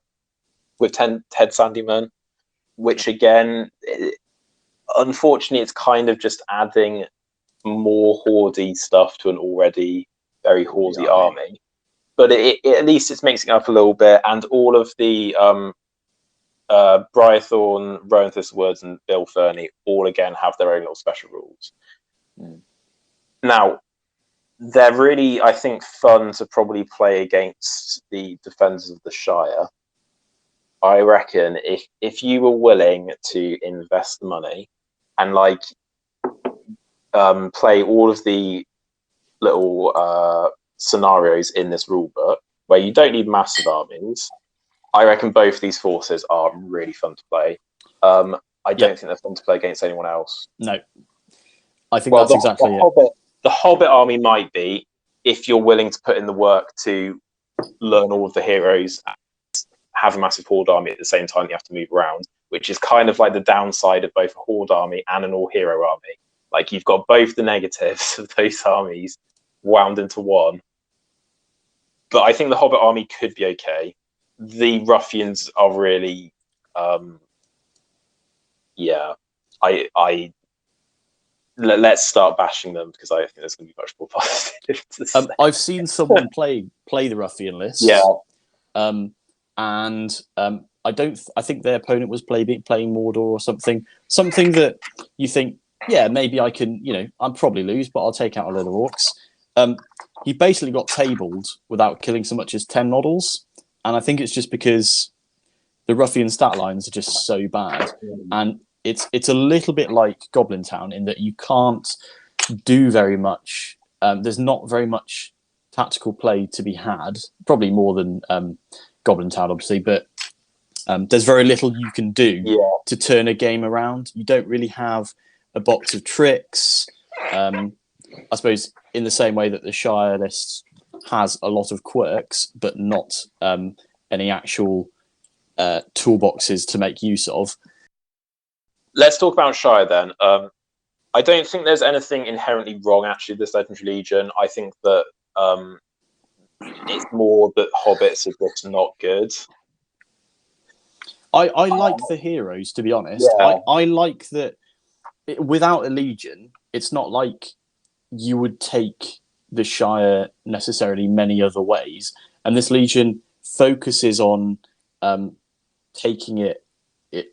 with Ted Sandyman, which again, unfortunately, it's kind of just adding more hoardy stuff to an already very hoardy army. But at least it's mixing up a little bit, and all of the Briarthorn, Rowan Thistlewords, and Bill Fernie all again have their own little special rules. Now, they're really, I think, fun to probably play against the defenders of the Shire. I reckon if you were willing to invest the money and play all of the little scenarios in this rule book where you don't need massive armies, I reckon both these forces are really fun to play. I don't think they're fun to play against anyone else. No, I think that's exactly it. The Hobbit army might be, if you're willing to put in the work to learn all of the heroes, have a massive horde army at the same time you have to move around, which is kind of like the downside of both a horde army and an all-hero army. Like, you've got both the negatives of those armies wound into one. But I think the Hobbit army could be okay. The Ruffians are really, let's start bashing them because I think there's going to be much more positive to say. I've seen someone play the Ruffian list. Yeah. I think their opponent was playing Mordor or something that you think, yeah, maybe I can, I'll probably lose, but I'll take out a load of orcs. He basically got tabled without killing so much as 10 models. And I think it's just because the Ruffian stat lines are just so bad. And it's a little bit like Goblin Town in that you can't do very much. There's not very much tactical play to be had, probably more than Goblin Town, obviously, but there's very little you can do to turn a game around. You don't really have a box of tricks. I suppose in the same way that the Shire list has a lot of quirks, but not any actual toolboxes to make use of. Let's talk about Shire then. I don't think there's anything inherently wrong actually with this Legendary Legion. I think that it's more that hobbits are just not good. I like the heroes, to be honest. Yeah. I like that without a legion, it's not like you would take the Shire necessarily many other ways. And this legion focuses on taking it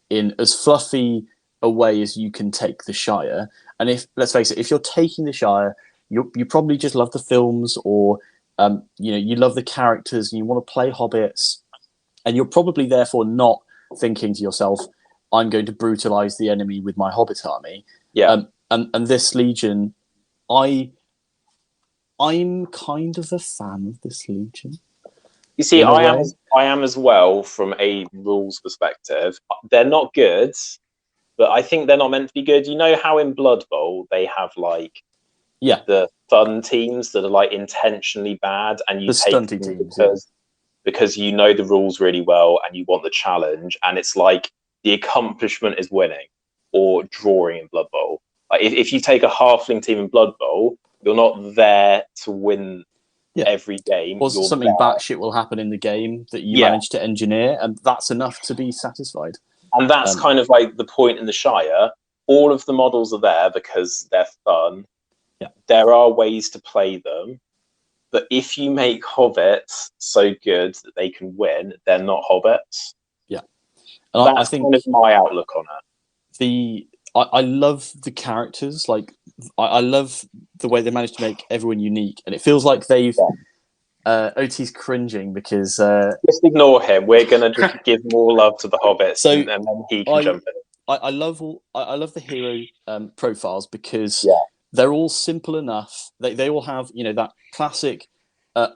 in as fluffy a way as you can take the Shire. And if, let's face it, if you're taking the Shire, you probably just love the films, or you love the characters and you want to play hobbits, and you're probably therefore not thinking to yourself, I'm going to brutalize the enemy with my hobbit army. Yeah. And this legion, I'm kind of a fan of this legion. You see, I am as well from a rules perspective. They're not good, but I think they're not meant to be good. You know how in Blood Bowl they have like the fun teams that are like intentionally bad, and you take them teams, because you know the rules really well and you want the challenge, and it's like the accomplishment is winning or drawing in Blood Bowl. Like if you take a halfling team in Blood Bowl, you're not there to win every game. Or something batshit will happen in the game that you manage to engineer, and that's enough to be satisfied. And that's kind of like the point in the Shire. All of the models are there because they're fun. Yeah. There are ways to play them. But if you make hobbits so good that they can win, they're not hobbits. Yeah. And that's I think kind of my outlook on it. I love the characters. Like I love the way they managed to make everyone unique, and it feels like they've. OT's cringing because just ignore him. We're gonna just give more love to the hobbits, and then he can jump in. I love the hero profiles because they're all simple enough. They all have that classic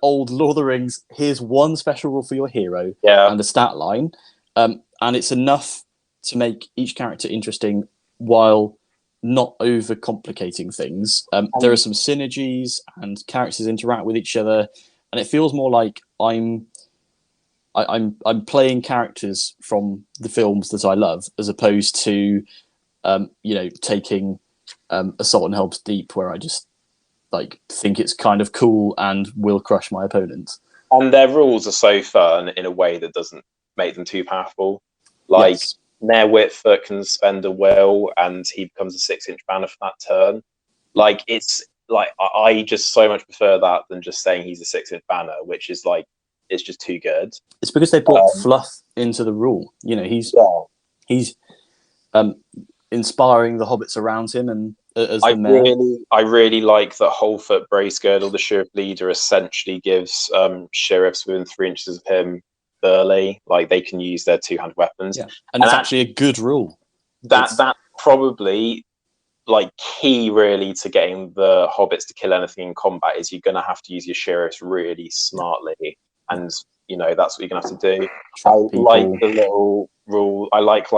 old Lord of the Rings. Here's one special rule for your hero and a stat line, and it's enough to make each character interesting while not over complicating things. There are some synergies and characters interact with each other, and it feels more like I'm playing characters from the films that I love, as opposed to taking Assault on Helm's Deep, where I just think it's kind of cool and will crush my opponent. And their rules are so fun in a way that doesn't make them too powerful. Nair Whitfoot can spend a will and he becomes a 6-inch banner for that turn. I just so much prefer that than just saying he's a 6-inch banner, which is it's just too good. It's because they brought fluff into the rule. He's inspiring the hobbits around him, and I really like that Wholefoot Bracegirdle, the sheriff leader, essentially gives sheriffs within 3 inches of him early, they can use their two-handed weapons. And it's actually a good rule. That's probably key really to getting the hobbits to kill anything in combat is you're going to have to use your sheriffs really smartly, and that's what you're going to have to do. Like the little rule. I like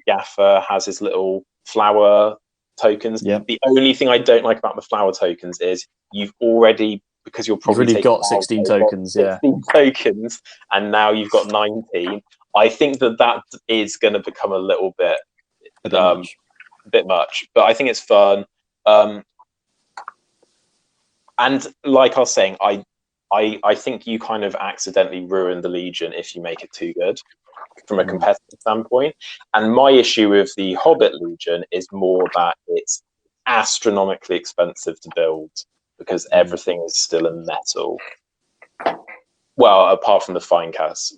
Gaffer has his little flower tokens. The only thing I don't like about the flower tokens is you've already, because you're probably already got 16 tokens, 16 tokens, and now you've got 19. I think that is going to become a bit much, but I think it's fun. And like I was saying, I think you kind of accidentally ruin the Legion if you make it too good from a competitive standpoint. And my issue with the Hobbit Legion is more that it's astronomically expensive to build because everything is still in metal. Well, apart from the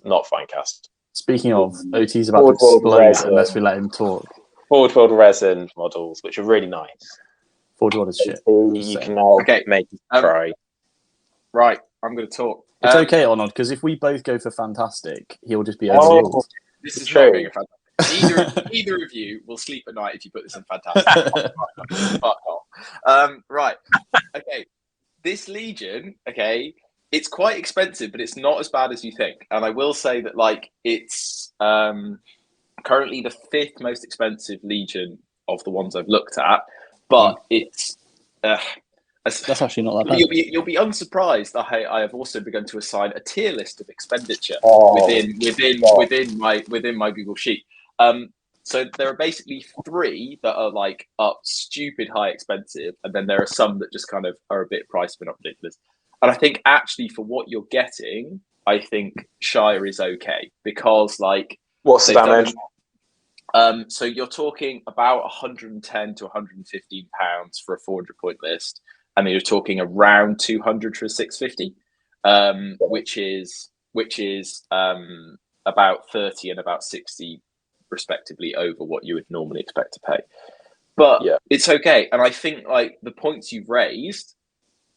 not Finecast. Speaking of, OT's about to explode unless we let him talk. Forge World resin models, which are really nice. Forge World is shit. You can now make it cry. Right, I'm going to talk. It's okay, Onod, because if we both go for fantastic, he'll just be overruled. This is not being a fantastic. Either of you will sleep at night if you put this in fantastic. Fuck off. Right. Okay. This Legion, it's quite expensive, but it's not as bad as you think. And I will say that it's currently the 5th most expensive Legion of the ones I've looked at, but it's that's actually not that bad. You'll be unsurprised that I have also begun to assign a tier list of expenditure within my Google Sheet. So there are basically 3 that are up stupid high expensive, and then there are some that just kind of are a bit pricey but not ridiculous. And I think actually for what you're getting, I think Shire is okay, because What's the damage? So you're talking about 110 to 115 pounds for a 400-point list, and then you're talking around 200 for a 650, which is about 30 and about 60 respectively over what you would normally expect to pay. But it's okay, and I think like the points you've raised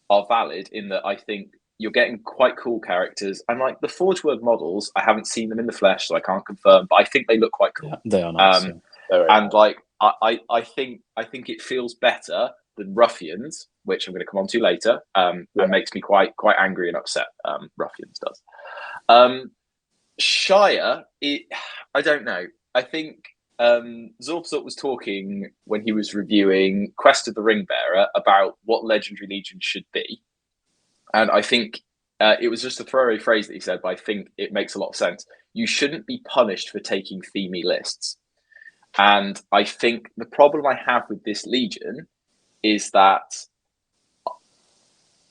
are valid in that I think you're getting quite cool characters, and like the Forge World models, I haven't seen them in the flesh, so I can't confirm, but I think they look quite cool. Yeah, they are nice. And like I think it feels better than Ruffians, which I'm going to come on to later, and makes me quite angry and upset. Ruffians does. Shire, I don't know. I think Zorpsort was talking when he was reviewing Quest of the Ringbearer about what Legendary Legion should be. And I think it was just a throwaway phrase that he said, but I think it makes a lot of sense. You shouldn't be punished for taking themey lists. And I think the problem I have with this Legion is that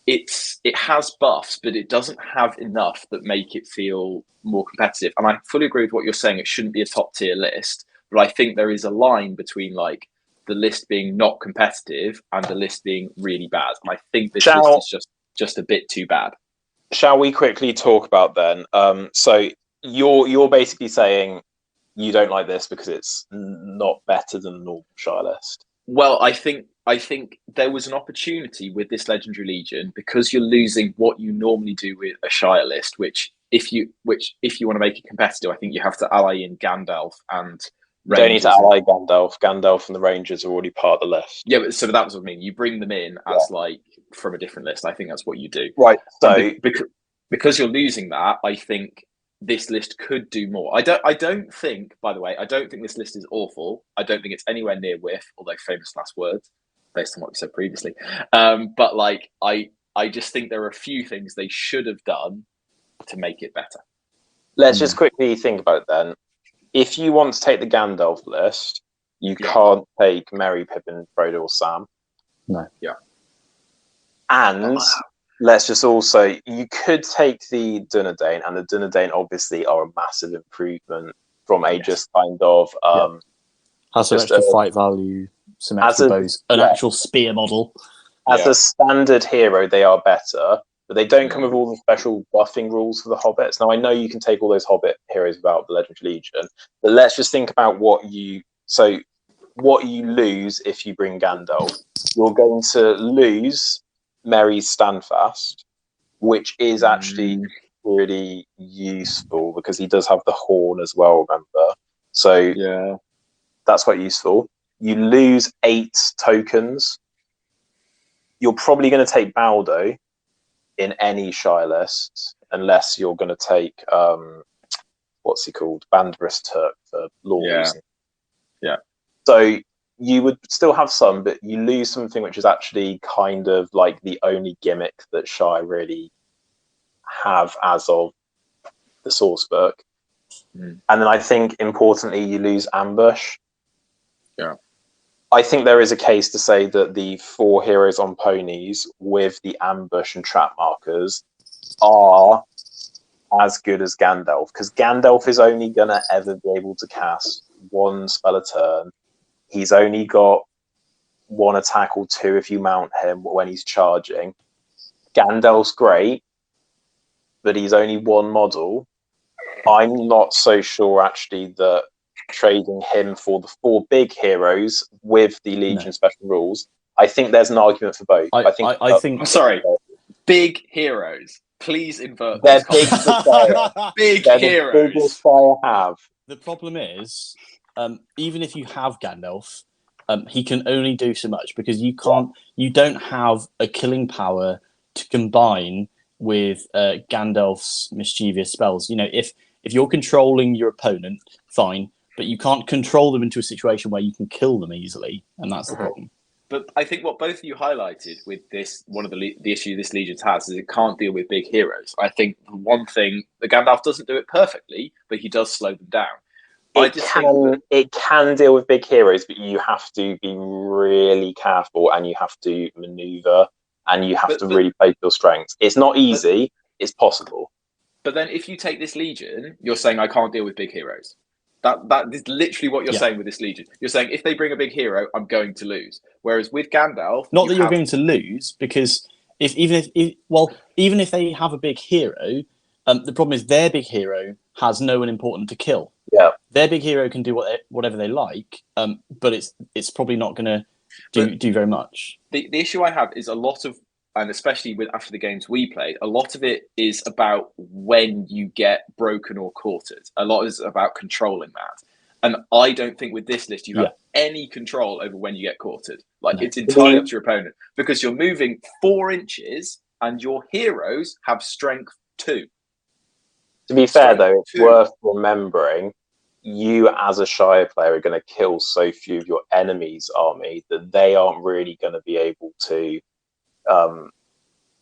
it has buffs, but it doesn't have enough that make it feel more competitive. And I fully agree with what you're saying. It shouldn't be a top tier list, but I think there is a line between like the list being not competitive and the list being really bad. And I think this list is just a bit too bad. Shall we quickly talk about then? So you're basically saying you don't like this because it's not better than the normal Shire list. Well, I think there was an opportunity with this Legendary Legion because you're losing what you normally do with a Shire list, which if you want to make it competitive, I think you have to ally in Gandalf and Rangers. You don't need to ally Gandalf. Gandalf and the Rangers are already part of the list. Yeah, but so that was what I mean. You bring them in as like from a different list. I think that's what you do. Right. So because you're losing that, I think this list could do more. I don't think, by the way, I don't think this list is awful. I don't think it's anywhere near whiff, although famous last words, based on what we said previously. But like I just think there are a few things they should have done to make it better. Let's just quickly think about it then. If you want to take the Gandalf list, you can't take Merry, Pippin, Frodo, or Sam. No. Yeah. And let's just also, you could take the Dunedain, and the Dunedain obviously are a massive improvement from a just kind of has some extra fight value, some extra bows, an actual spear model. As a standard hero, they are better, but they don't come with all the special buffing rules for the hobbits. Now, I know you can take all those hobbit heroes without the Legendary Legion, but let's just think about what you lose if you bring Gandalf. You're going to lose Merry's Standfast, which is actually really useful because he does have the horn as well, remember? So that's quite useful. You lose 8 tokens. You're probably going to take Baldo in any Shire list, unless you're going to take what's he called, Banderas Turk for law reasons. Yeah. So you would still have some, but you lose something which is actually kind of like the only gimmick that Shire really have as of the source book. And then I think importantly, you lose Ambush. Yeah. I think there is a case to say that the 4 heroes on ponies with the ambush and trap markers are as good as Gandalf, because Gandalf is only going to ever be able to cast 1 spell a turn. He's only got 1 attack or 2 if you mount him when he's charging. Gandalf's great, but he's only 1 model. I'm not so sure actually that trading him for the 4 big heroes with the Legion special rules, I think there's an argument for both. I think I'm sorry, big heroes. Please invert. They're big for Fire. Big They're heroes. The biggest Fire have. The problem is, even if you have Gandalf, he can only do so much because you can't. You don't have a killing power to combine with Gandalf's mischievous spells. You know, if you're controlling your opponent, fine, but you can't control them into a situation where you can kill them easily, and that's the problem. But I think what both of you highlighted with this, one of the issue this Legion has is it can't deal with big heroes. I think the one thing, the Gandalf doesn't do it perfectly, but he does slow them down. It can deal with big heroes, but you have to be really careful and you have to maneuver and you have to really play to your strengths. It's not easy, it's possible. But then if you take this Legion, you're saying I can't deal with big heroes. That is literally what you're saying with this Legion. You're saying if they bring a big hero, I'm going to lose. Whereas with Gandalf, not that you're going to lose, because even if they have a big hero, the problem is their big hero has no one important to kill. Yeah, their big hero can do whatever they like, but it's probably not going to do very much. The issue I have is a lot of, and especially after the games we played, a lot of it is about when you get broken or quartered. A lot is about controlling that. And I don't think with this list you have any control over when you get quartered. Like, it's entirely up to your opponent, because you're moving 4 inches and your heroes have strength 2. To be fair, though, it's worth remembering you as a Shire player are going to kill so few of your enemy's army that they aren't really going to be able to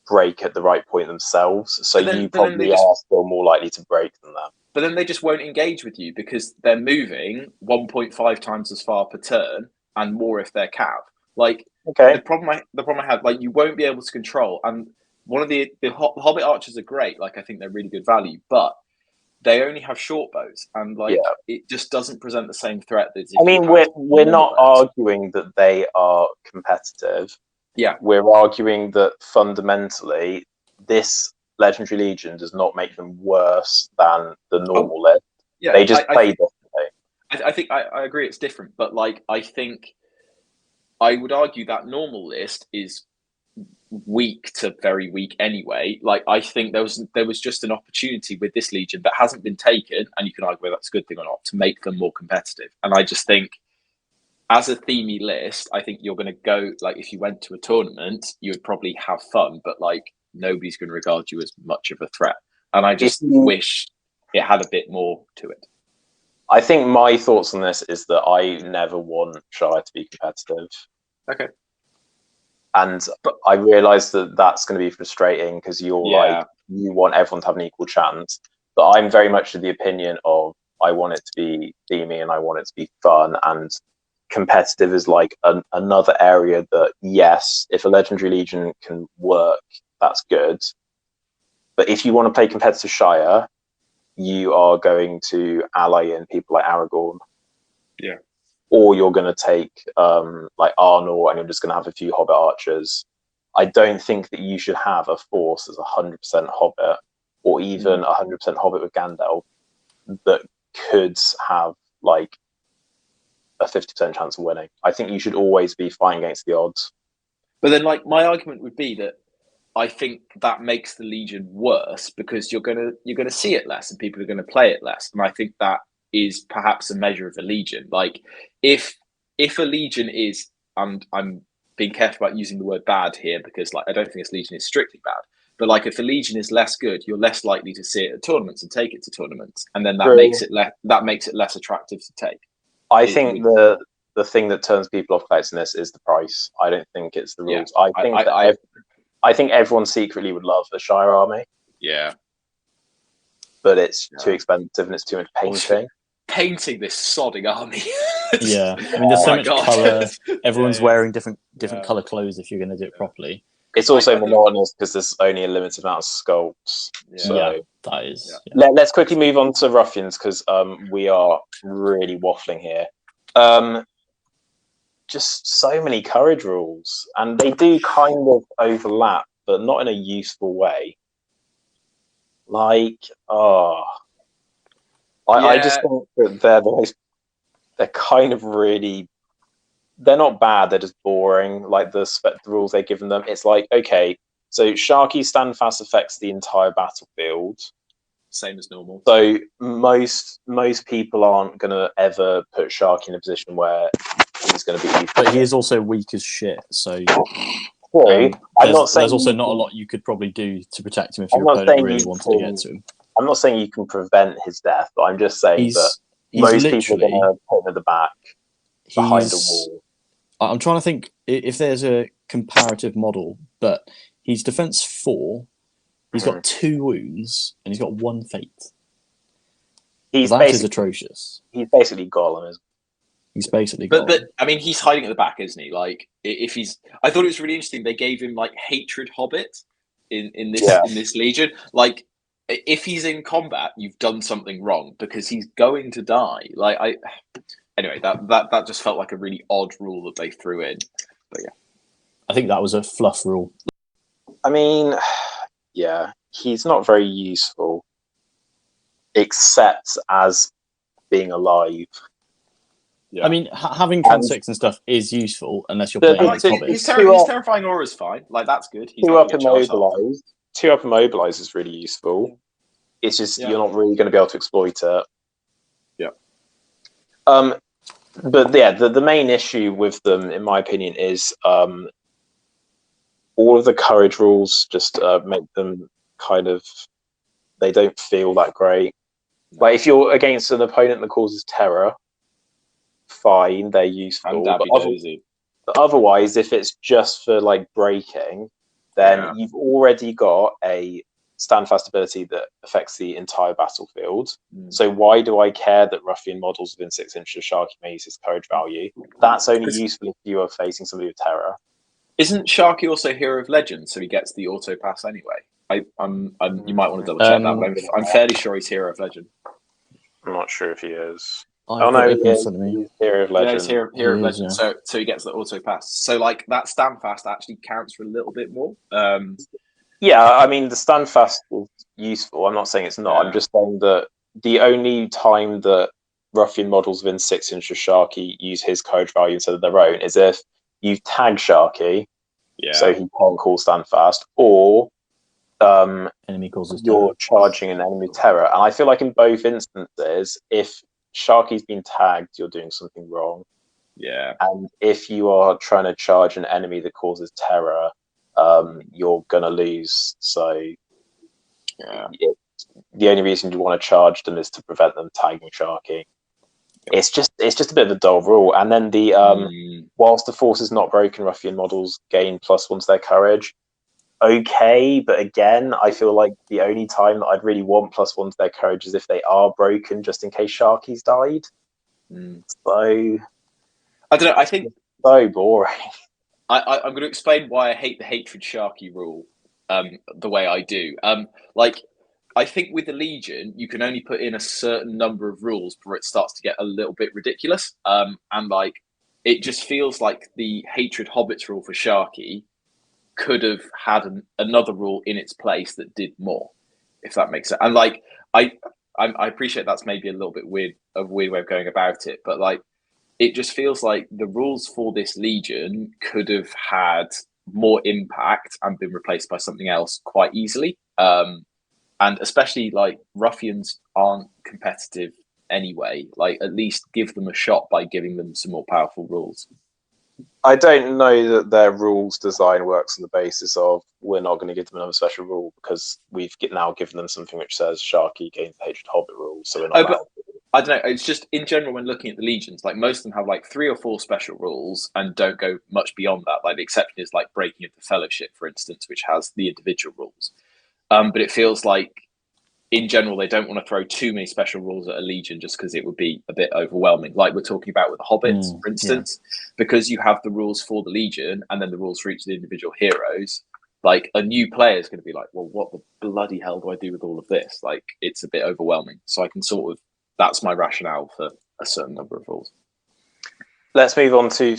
break at the right point themselves. So you probably are still more likely to break than them. But then they just won't engage with you because they're moving 1.5 times as far per turn and more if they're cav. Like, the problem I have, like, you won't be able to control. And one of the Hobbit archers are great. Like, I think they're really good value, but they only have short bows, and it just doesn't present the same threat. I mean, we're not arguing that they are competitive. Yeah, we're arguing that fundamentally this Legendary Legion does not make them worse than the normal list. Yeah, they just play differently. I think I agree it's different, but like, I think I would argue that normal list is weak to very weak anyway. Like, I think there was just an opportunity with this Legion that hasn't been taken, and you can argue whether that's a good thing or not, to make them more competitive. And I just think, as a themey list, I think you're going to go, like, if you went to a tournament, you would probably have fun, but like, nobody's going to regard you as much of a threat. And I just wish it had a bit more to it. I think my thoughts on this is that I never want Shire to be competitive. Okay. And I realise that that's going to be frustrating because you're like, you want everyone to have an equal chance. But I'm very much of the opinion of, I want it to be themey and I want it to be fun. And competitive is like another area that, yes, if a Legendary Legion can work, that's good. But if you want to play competitive Shire, you are going to ally in people like Aragorn. Yeah. Or you're going to take like Arnor, and you're just going to have a few Hobbit archers. I don't think that you should have a force that's 100% Hobbit, or even 100% Hobbit with Gandalf, that could have like a 50% chance of winning. I think you should always be fighting against the odds. But then, like, my argument would be that I think that makes the Legion worse because you're gonna see it less and people are gonna play it less. And I think that is perhaps a measure of a Legion. Like, if a Legion is, and I'm being careful about using the word bad here because, like, I don't think this Legion is strictly bad. But like, if the Legion is less good, you're less likely to see it at tournaments and take it to tournaments, and then that makes it less attractive to take. I think the thing that turns people off collecting this is the price. I don't think it's the rules. Yeah, I think everyone secretly would love the Shire army. Yeah, but it's too expensive and it's too much painting. Painting this sodding army. Yeah, I mean, there's so much colour. Everyone's wearing different colour clothes if you're going to do it properly. It's also monotonous because there's only a limited amount of sculpts. Yeah, that is. Yeah. Let's quickly move on to Ruffians because we are really waffling here. Just so many courage rules, and they do kind of overlap, but not in a useful way. Like, I just think that they're kind of really, they're not bad, they're just boring. Like the rules they've given them, it's like, okay, so Sharky Standfast affects the entire battlefield. Same as normal. So most people aren't going to ever put Sharky in a position where he's going to be. But he is also weak as shit. So I'm not saying there's also not a lot you could probably do to protect him if your opponent really wanted to get to him. I'm not saying you can prevent his death, but I'm just saying that most people are going to put him at the back behind a wall. I'm trying to think if there's a comparative model, but he's defense 4. He's got 2 wounds and he's got 1 fate. That is atrocious. He's basically Gollum, isn't he? He's basically Gollum. But I mean, he's hiding at the back, isn't he? Like, if he's, I thought it was really interesting. They gave him like Hatred Hobbit in this Legion. Like, if he's in combat, you've done something wrong because he's going to die. Anyway, that just felt like a really odd rule that they threw in. But yeah, I think that was a fluff rule. I mean, yeah, he's not very useful, except as being alive. Yeah. I mean, having transfix and stuff is useful unless you're playing against hobbits. His terrifying aura is fine. Like, that's good. He's two up immobilize is really useful. It's just you're not really going to be able to exploit it. Yeah. But yeah, the main issue with them, in my opinion, is all of the courage rules just make them kind of, they don't feel that great. Like, if you're against an opponent that causes terror, fine, they're useful. But otherwise, if it's just for like breaking, then you've already got a standfast ability that affects the entire battlefield. So why do I care that Ruffian models within 6 inches of Sharky may use his courage value? That's only useful if you are facing somebody with terror. Isn't Sharky also Hero of Legend, so he gets the auto pass anyway? You might want to double check that, but I'm fairly sure he's Hero of Legend. I'm not sure if he is. He's Hero of Legend. Yeah, he's Hero of Legend. Yeah. So he gets the auto pass. So like that standfast actually counts for a little bit more. Yeah, I mean the standfast is useful. I'm not saying it's not. I'm just saying that the only time that Ruffian models within 6 inches of Sharky use his courage value instead of their own is if you tag Sharky, so he can't call standfast, or enemy causes you're charging an enemy terror. And I feel like in both instances, if Sharky's been tagged, you're doing something wrong. Yeah. And if you are trying to charge an enemy that causes terror, you're gonna lose. So the only reason you want to charge them is to prevent them tagging Sharky. It's just a bit of a dull rule. And then the whilst the force is not broken, Ruffian models gain +1 to their courage. Okay, but again, I feel like the only time that I'd really want +1 to their courage is if they are broken, just in case Sharky's died. So I don't know. I think it's so boring. I'm going to explain why I hate the hatred Sharky rule the way I do. I think with the Legion, you can only put in a certain number of rules before it starts to get a little bit ridiculous. And like, it just feels like the hatred hobbits rule for Sharky could have had another rule in its place that did more, if that makes sense. And like, I appreciate that's maybe a little bit weird, a weird way of going about it, but like, it just feels like the rules for this Legion could have had more impact and been replaced by something else quite easily. And especially like Ruffians aren't competitive anyway. Like, at least give them a shot by giving them some more powerful rules. I don't know that their rules design works on the basis of we're not going to give them another special rule because we've now given them something which says Sharky gains the hatred hobbit rule. So we're not. I don't know. It's just in general when looking at the Legions, like most of them have like 3 or 4 special rules and don't go much beyond that. Like the exception is like Breaking of the Fellowship, for instance, which has the individual rules. But it feels like in general they don't want to throw too many special rules at a Legion just because it would be a bit overwhelming. Like we're talking about with the Hobbits, for instance, because you have the rules for the Legion and then the rules for each of the individual heroes. Like a new player is going to be like, well, what the bloody hell do I do with all of this? Like it's a bit overwhelming. So I can sort of, that's my rationale for a certain number of rules. Let's move on to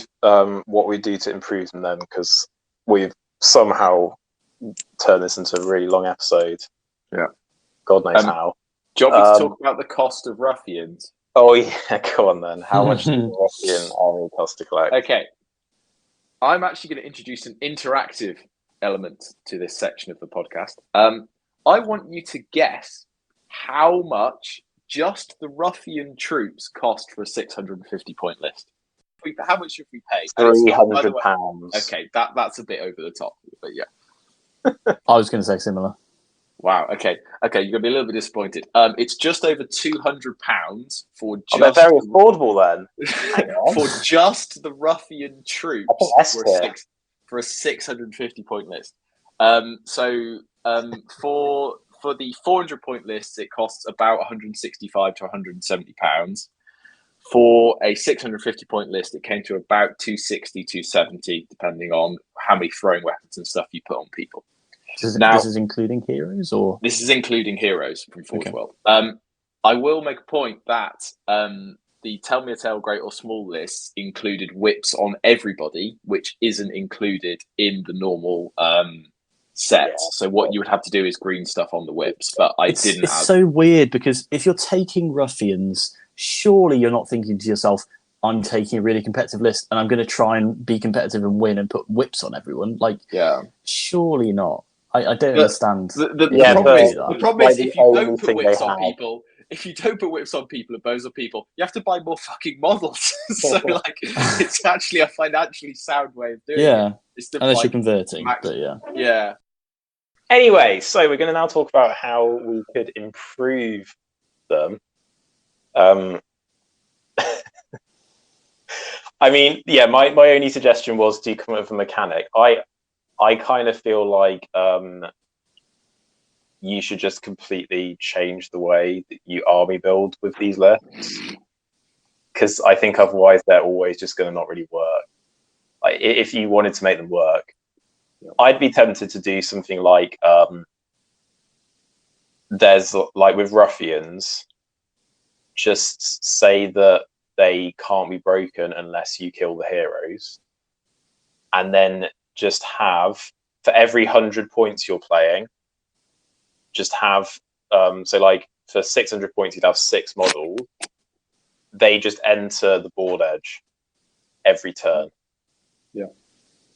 what we do to improve them then, because we've somehow turned this into a really long episode. Yeah. God knows how. Do you want me to talk about the cost of Ruffians? Oh, yeah, go on then. How much does the Ruffian army cost to collect? Okay. I'm actually going to introduce an interactive element to this section of the podcast. I want you to guess how much just the Ruffian troops cost for a 650-point list. How much should we pay? £300. Okay, that's a bit over the top, but yeah. I was going to say similar. Wow. Okay. You're gonna be a little bit disappointed. It's just over £200 for just. They're very affordable then. For just the Ruffian troops for a 650-point list. For the 400-point lists, it costs about £165 to £170. For a 650-point list, it came to about £260, £270, depending on how many throwing weapons and stuff you put on people. This is including heroes, or this is including heroes from Forge Okay. World. I will make a point that the Tell Me a Tale Great or Small list included whips on everybody, which isn't included in the normal set. Yeah. So what you would have to do is green stuff on the whips, but it's so weird because if you're taking Ruffians, surely you're not thinking to yourself, I'm taking a really competitive list and I'm going to try and be competitive and win and put whips on everyone. Like, surely not. I don't understand. The problem is if you don't put whips on have. people, if you don't put whips on people and bows on people, you have to buy more fucking models. So like, it's actually a financially sound way of doing it. It's Unless you're converting, but yeah. Anyway, so we're going to now talk about how we could improve them. I mean, yeah, my only suggestion was to come up with a mechanic. I kind of feel like you should just completely change the way that you army build with these lists, because I think otherwise they're always just going to not really work. Like, if you wanted to make them work, I'd be tempted to do something like there's like with Ruffians, just say that they can't be broken unless you kill the heroes, and then just have, for every 100 points you're playing, just have so like for 600 points you'd have 6 models. They just enter the board edge every turn. Yeah.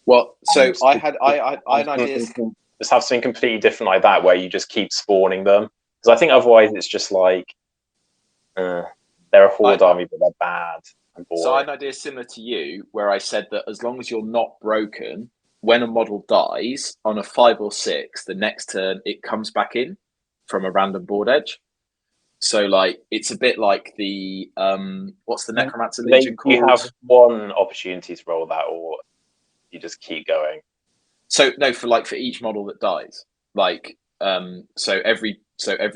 Well, so I had an idea. Just have something completely different like that, where you just keep spawning them, because I think otherwise it's just like they're a horde army, but they're bad and boring. So I had an idea similar to you, where I said that as long as you're not broken, when a model dies on a 5 or 6, the next turn it comes back in from a random board edge. So like it's a bit like the what's the Necromancer Legion called? You have one opportunity to roll that, or you just keep going. So no, for each model that dies, like so every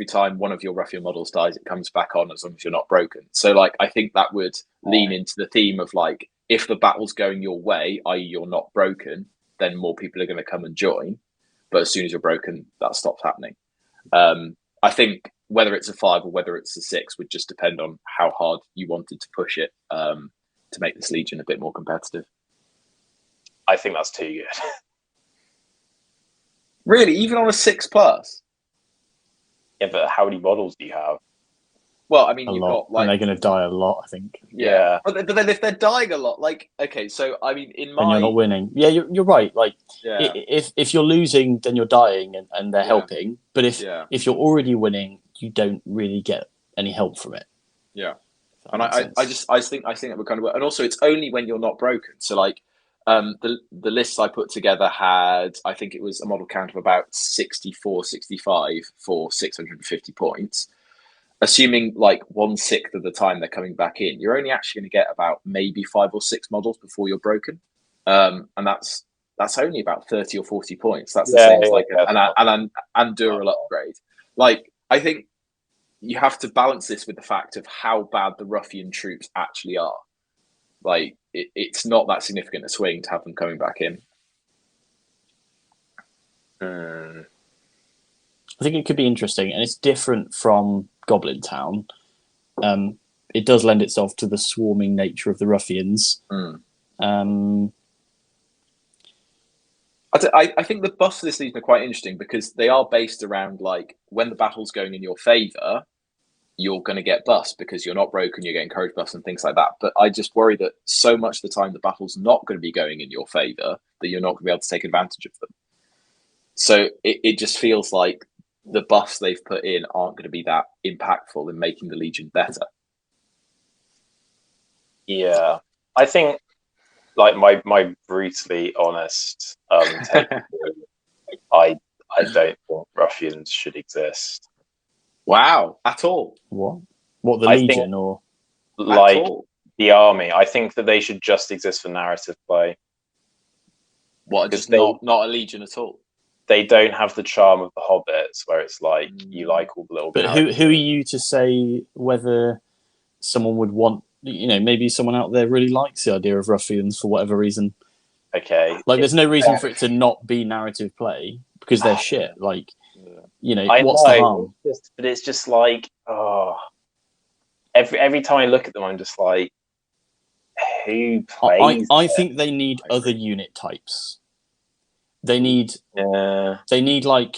time one of your Ruffian models dies, it comes back on as long as you're not broken. So like I think that would lean into the theme of like, if the battle's going your way, i.e. you're not broken, then more people are going to come and join. But as soon as you're broken, that stops happening. I think whether it's a 5 or whether it's a 6 would just depend on how hard you wanted to push it to make this Legion a bit more competitive. I think that's too good. Really, even on a 6+? Yeah, but how many models do you have? Well, I mean, you've got like, and they're going to die a lot, I think. Yeah, but then if they're dying a lot, like, okay, so I mean, in my, and you're not winning. Yeah, you're right. Like, if you're losing, then you're dying, and they're helping. But if you're already winning, you don't really get any help from it. Yeah, and I think that would kind of work. And also, it's only when you're not broken. So like, the lists I put together had, I think it was a model count of about 64, 65 for 650 points. Assuming like 1/6 of the time they're coming back in, you're only actually going to get about maybe 5 or 6 models before you're broken, and that's only about 30 or 40 points. That's the same as like an Andural upgrade. Like, I think you have to balance this with the fact of how bad the Ruffian troops actually are. Like, it's not that significant a swing to have them coming back in. I think it could be interesting, and it's different from Goblin Town. It does lend itself to the swarming nature of the Ruffians. I think the buffs for this Legion are quite interesting because they are based around like, when the battle's going in your favour, you're going to get buffs because you're not broken, you're getting courage buffs and things like that. But I just worry that so much of the time the battle's not going to be going in your favour that you're not going to be able to take advantage of them. So it just feels like the buffs they've put in aren't going to be that impactful in making the Legion better. Yeah, I think, like, my brutally honest take, I don't think Ruffians should exist. Wow, at all? What the Legion, or like the army? I think that they should just exist for narrative play. What, just not a Legion at all? They don't have the charm of the Hobbits, where it's like you like all the little. But who are you to say whether someone would want? You know, maybe someone out there really likes the idea of Ruffians for whatever reason. Okay, like there's no reason for it to not be narrative play, because they're shit. Like, I what's the harm? But it's just like, every time I look at them, I'm just like, who plays? I think they need other unit types. They need like,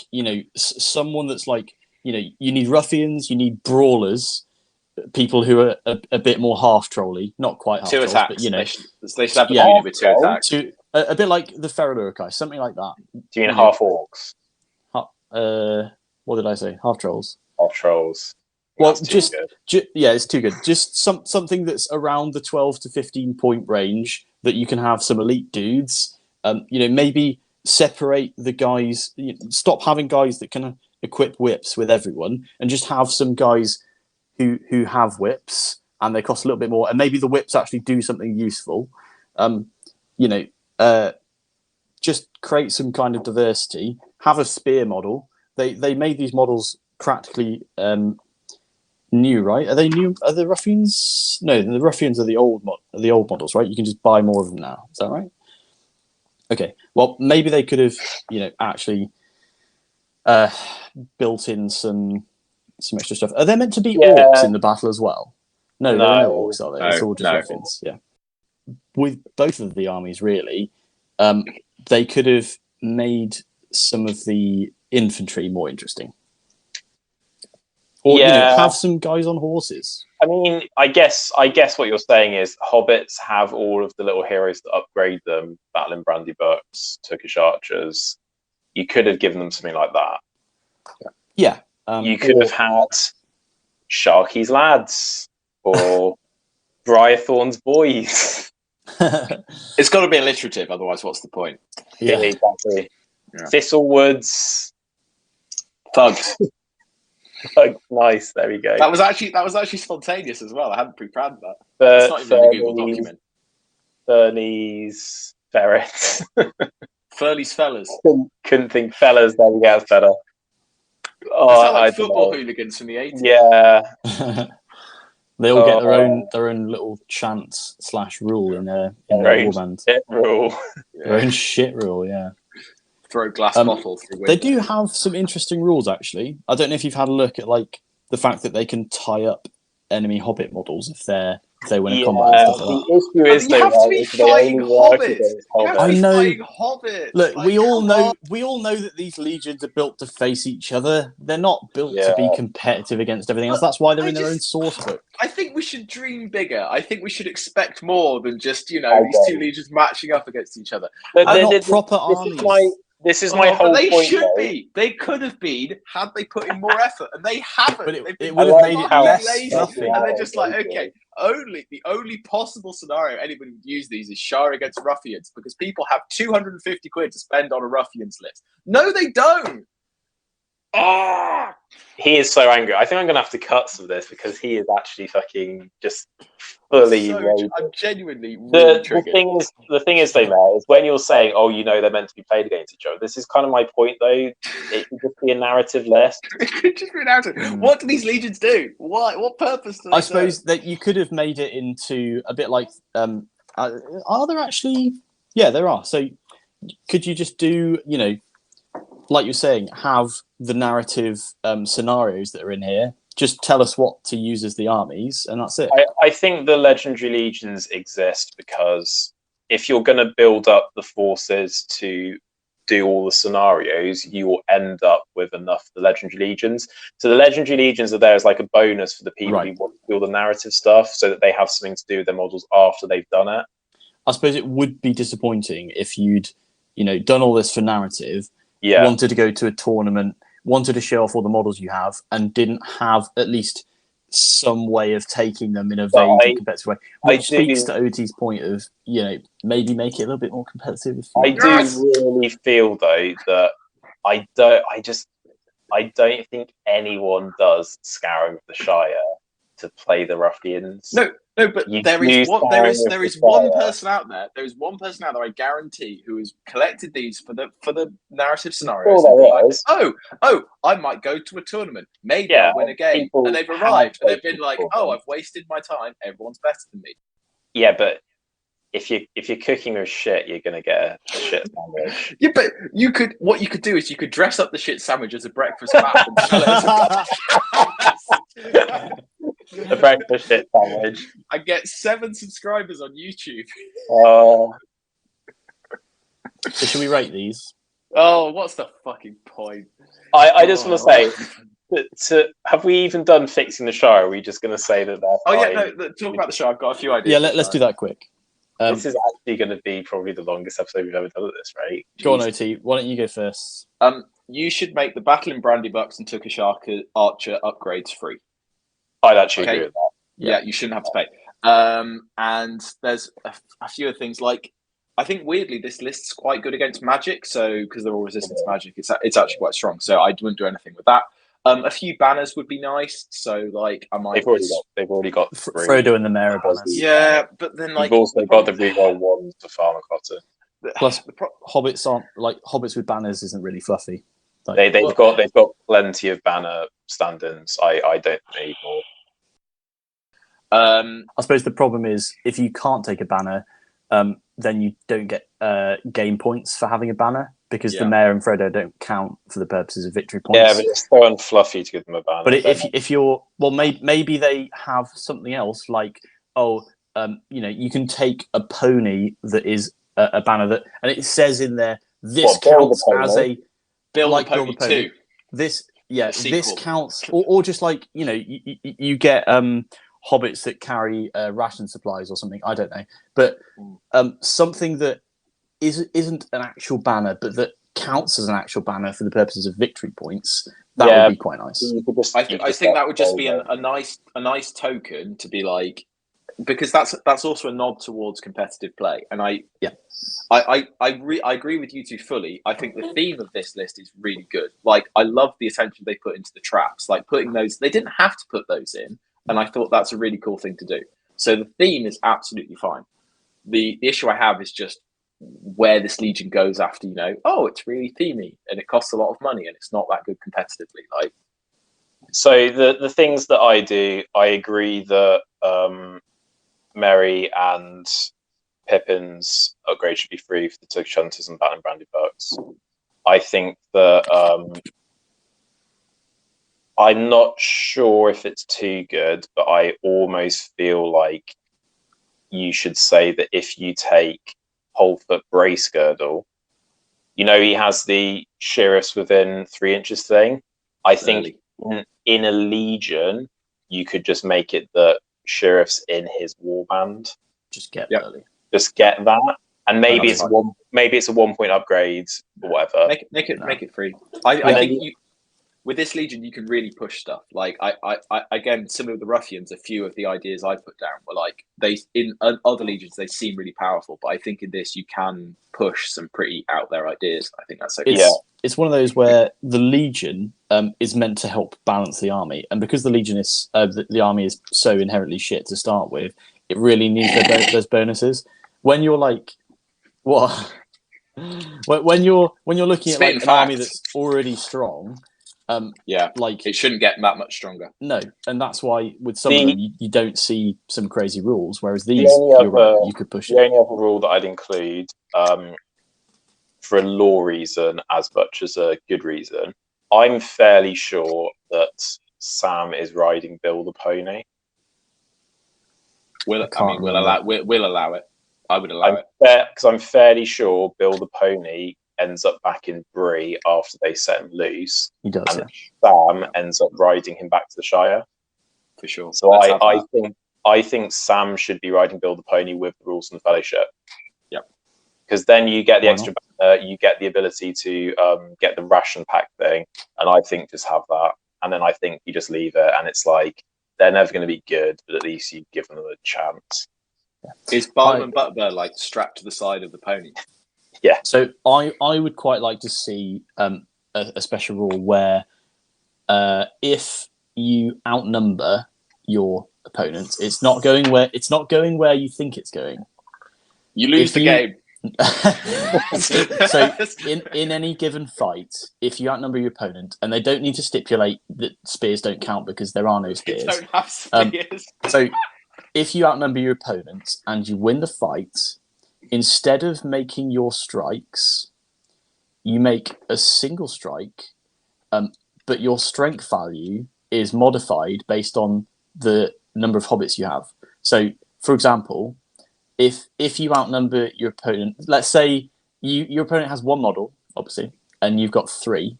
someone that's like, you need ruffians, you need brawlers, people who are a bit more half trolly, not quite half trolls, attacks. but they should have a unit with 2 attacks. A bit like the Feral something like that. Do you mean half orcs? What did I say? Half trolls. Half trolls. Well, yeah, it's too good. Just something that's around the 12 to 15 point range that you can have some elite dudes. Maybe separate the guys. Stop having guys that can equip whips with everyone, and just have some guys who have whips and they cost a little bit more, and maybe the whips actually do something useful. Just create some kind of diversity. Have a spear model. They made these models practically new, right? Are they new? Are the Ruffians? No, the Ruffians are the old models, right? You can just buy more of them now. Is that right? Okay. Well, maybe they could have, actually built in some extra stuff. Are there meant to be orcs in the battle as well? No, there are no orcs, are there? It's all just Ruffians. Yeah. With both of the armies, really, they could have made some of the infantry more interesting. Or have some guys on horses. I mean, I guess what you're saying is hobbits have all of the little heroes that upgrade them, battling brandy bucks, Turkish archers. You could have given them something like that. Yeah. You could have had Sharky's lads or Briarthorn's boys. It's got to be alliterative, otherwise what's the point? Yeah, exactly. Yeah. Thistlewoods. Thugs. Nice, there we go. That was actually spontaneous as well. I hadn't pre-planned that. It's not even in the Google document. Furley's ferrets. Furley's fellas. Couldn't think fellas. There we go. That's better. Like football hooligans from the 80s. Yeah. They all get their own little chant / rule in their warband. Shit rule. Their own shit rule. Yeah. Throw glass bottle through window. They do have some interesting rules, actually. I don't know if you've had a look at like the fact that they can tie up enemy hobbit models if they win a combat and stuff like that. The issue is you have to be fighting hobbits. I know. Hobbits. Look, we all know that these legions are built to face each other. They're not built to be competitive against everything else. That's why they're in their own source book. I think we should dream bigger. I think we should expect more than just these two legions matching up against each other. But they're not proper armies. This is my whole point. They should be. They could have been had they put in more effort, and they haven't. But it would have made it less fluffy. And they're just like, okay, the only possible scenario anybody would use these is Shire against Ruffians, because people have 250 quid to spend on a Ruffians list. No, they don't. He is so angry. I think I'm going to have to cut some of this because he is actually fucking just fully. I'm genuinely really triggered. The thing is, though, Matt, is when you're saying, they're meant to be played against each other. This is kind of my point, though. It could just be a narrative list. It could just be a narrative. What do these legions do? What purpose do they I suppose that you could have made it into a bit like. Are there actually? Yeah, there are. So could you just do, like you're saying, have the narrative scenarios that are in here, just tell us what to use as the armies, and that's it. I think the legendary legions exist because if you're going to build up the forces to do all the scenarios, you will end up with enough of the legendary legions. So the legendary legions are there as like a bonus for the people who want to do all the narrative stuff, so that they have something to do with their models after they've done it. I suppose it would be disappointing if you'd done all this for narrative, wanted to go to a tournament, wanted to show off all the models you have, and didn't have at least some way of taking them in a vague and competitive way. Which speaks to OT's point of, maybe make it a little bit more competitive. I do really feel, though, that I don't think anyone does Scouring of the Shire to play the Ruffians. No, but there is one person out there. There is one person out there, I guarantee, who has collected these for the narrative scenarios. I might go to a tournament. Maybe I'll win a game. And they've arrived and they've been like, I've wasted my time. Everyone's better than me. Yeah, but if you're cooking with shit, you're gonna get a shit sandwich. Yeah, but what you could do is you could dress up the shit sandwich as a breakfast wrap and sell it as A breakfast shit sandwich. I get 7 subscribers on YouTube. Oh, So should we rate these? Oh, what's the fucking point? I just want to say, have we even done fixing the Shire? Or are we just going to say that they're fine? Talk about the show. I've got a few ideas. Yeah, let's do that quick. This is actually going to be probably the longest episode we've ever done at this rate. Go on, OT. Why don't you go first? You should make the Battle in Brandy Bucks and Turkish Archer upgrades free. I'd actually agree with that. Yeah, you shouldn't have to pay. And there's a few other things like, I think weirdly this list's quite good against magic, so because they're all resistant to magic, it's actually quite strong. So I wouldn't do anything with that. A few banners would be nice. So like I might. They've already got Frodo and the Mayor banners. Yeah, but then like you've also got the reroll ones to Farmer Cotter. Plus, hobbits aren't like hobbits with banners isn't really fluffy. Like, they've got plenty of banner stand-ins. I don't need more. I suppose the problem is if you can't take a banner, then you don't get game points for having a banner because the Mayor and Frodo don't count for the purposes of victory points. Yeah, but it's so unfluffy to give them a banner. But if you're maybe they have something else like you can take a pony that is a banner that, and it says in there this counts as a build a pony too. This counts, or just like you get hobbits that carry ration supplies or something. I don't know, but something that isn't an actual banner, but that counts as an actual banner for the purposes of victory points. That would be quite nice. I think that would just be a nice token to be like, because that's also a nod towards competitive play, and I agree with you two fully. I think the theme of this list is really good. Like I love the attention they put into the traps, like putting those. They didn't have to put those in. And I thought that's a really cool thing to do. So the theme is absolutely fine. The issue I have is just where this Legion goes after, it's really themey and it costs a lot of money and it's not that good competitively. Like, so the things that I do, I agree that Merry and Pippin's upgrade should be free for the Turkish Hunters and Battle and Brandy Bucks. I think that I'm not sure if it's too good, but I almost feel like you should say that if you take Wholefoot Brace Girdle, he has the sheriffs within 3 inches thing. I think in a Legion, you could just make it that sheriffs in his warband. Just get Just get that, and maybe it's a 1 point upgrade or whatever. Make it free. I think with this Legion, you can really push stuff. Like I again, similar with the Ruffians, a few of the ideas I put down were like in other Legions they seem really powerful, but I think in this you can push some pretty out there ideas. I think that's okay. It's one of those where the Legion is meant to help balance the army, and because the Legion is the army is so inherently shit to start with, it really needs those bonuses. When you're like, what? When you're looking at like an army that's already strong. Like it shouldn't get that much stronger. No, and that's why with some of them you don't see some crazy rules, whereas these you could push it. The only other rule that I'd include, for a law reason as much as a good reason, I'm fairly sure that Sam is riding Bill the Pony. We'll allow it. I would allow it because I'm fairly sure Bill the Pony ends up back in Bree after they set him loose. He does, and Sam ends up riding him back to the Shire. For sure. So I think Sam should be riding Bill the Pony with the rules and the Fellowship. Yep. Because then you get the extra, you get the ability to get the ration pack thing, and I think just have that, and then I think you just leave it, and it's like they're never going to be good, but at least you've given them a chance. Is Barnum and Butler like strapped to the side of the pony? Yeah. So I would quite like to see a special rule where if you outnumber your opponent, it's not going where you think it's going. You lose the game. So in any given fight, if you outnumber your opponent, and they don't need to stipulate that spears don't count because there are no spears. They don't have spears. So if you outnumber your opponent and you win the fight, instead of making your strikes, you make a single strike, but your strength value is modified based on the number of hobbits you have. So, for example, if you outnumber your opponent, let's say your opponent has one model, obviously, and you've got 3,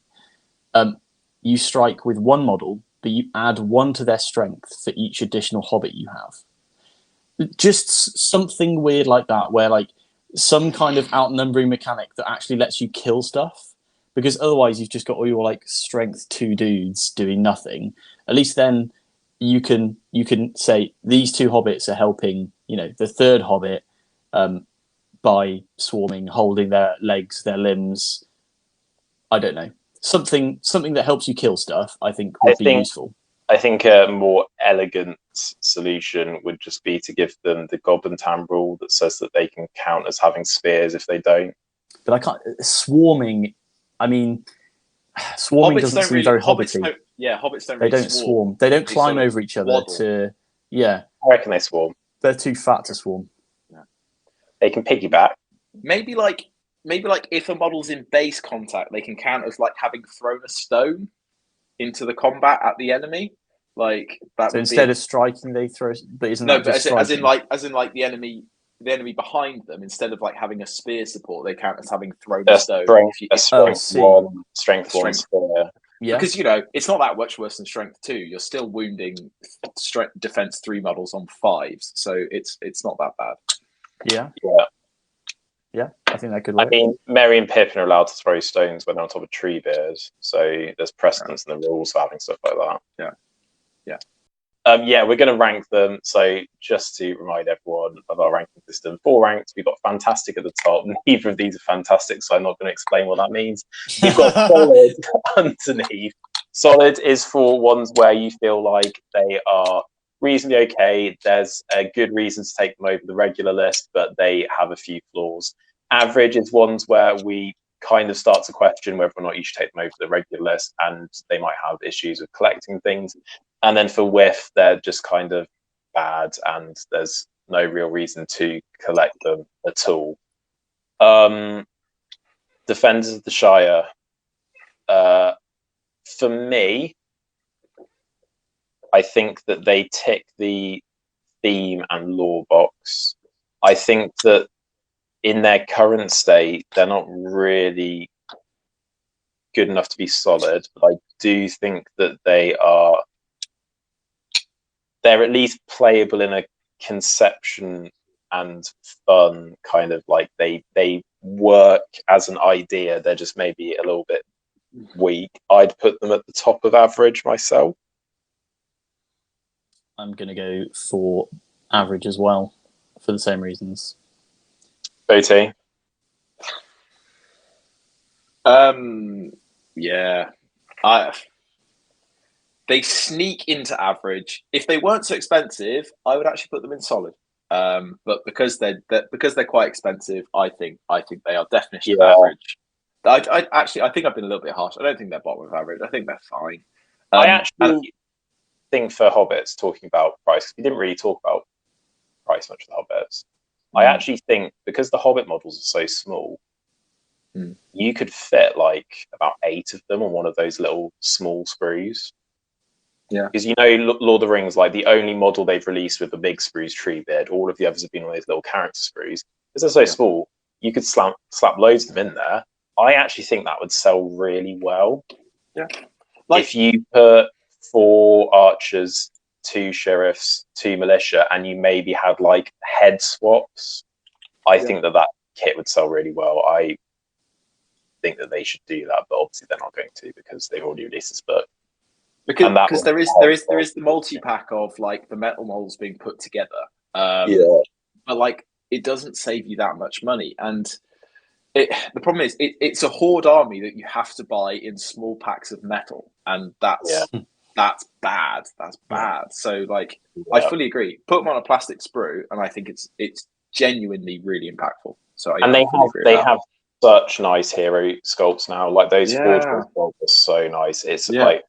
you strike with one model, but you add 1 to their strength for each additional hobbit you have. Just something weird like that, where like some kind of outnumbering mechanic that actually lets you kill stuff. Because otherwise you've just got all your like strength 2 dudes doing nothing. At least then you can say these 2 hobbits are helping, the 3rd hobbit by swarming, holding their legs, their limbs. I don't know. Something that helps you kill stuff, I think would be useful. I think a more elegant solution would just be to give them the Goblin Town rule that says that they can count as having spears if they don't. But I can't. Swarming. I mean, swarming doesn't seem very hobbity. Hobbits don't. They don't swarm. They don't climb over each other to. Yeah, I reckon they swarm. They're too fat to swarm. Yeah. They can piggyback. Maybe if a model's in base contact, they can count as like having thrown a stone into the combat at the enemy. Like that. So instead of striking, they throw. But isn't that just as in like the enemy behind them, instead of like having a spear support, they count as having thrown a stone. Strength one spear. Yeah, because it's not that much worse than strength 2. You're still wounding defense 3 models on 5s, so it's not that bad. Yeah. I think that could work. I mean, Merry and Pippin are allowed to throw stones when they're on top of tree bears, so there's precedence in the rules for having stuff like that. Yeah. We're going to rank them. So just to remind everyone of our ranking system, 4 ranks. We've got fantastic at the top. Neither of these are fantastic, so I'm not going to explain what that means. We've got solid underneath. Solid is for ones where you feel like they are reasonably okay. There's a good reason to take them over the regular list, but they have a few flaws. Average is ones where we kind of start to question whether or not you should take them over the regular list, and they might have issues with collecting things. And then for whiff, they're just kind of bad, and there's no real reason to collect them at all. Defenders of the Shire. For me, I think that they tick the theme and lore box. I think that in their current state, they're not really good enough to be solid, but I do think that they're at least playable in a conception and fun kind of, like they work as an idea. They're just maybe a little bit weak. I'd put them at the top of average myself. I'm going to go for average as well, for the same reasons. OT? Yeah. They sneak into average. If they weren't so expensive, I would actually put them in solid. But because they're quite expensive, I think they are definition of average. I think I've been a little bit harsh. I don't think they're bottom of average. I think they're fine. I actually think for Hobbits, talking about price, we didn't really talk about price much for the Hobbits. I actually think because the Hobbit models are so small, you could fit like about 8 of them on one of those little small sprues. Yeah, because Lord of the Rings, like the only model they've released with a big spruce tree beard. All of the others have been on those little character sprues. Because they're so small, you could slap loads of them in there. I actually think that would sell really well. Yeah, if you put 4 archers, 2 sheriffs, 2 militia, and you maybe had like head swaps, I think that kit would sell really well. I think that they should do that, but obviously they're not going to because they've already released this book. Because there is the multi-pack of like the metal molds being put together. But like it doesn't save you that much money, and the problem is it's a horde army that you have to buy in small packs of metal, and that's bad. That's bad. So like I fully agree. Put them on a plastic sprue, and I think it's genuinely really impactful. So they have such nice hero sculpts now. Like those forge sculpts are so nice. It's like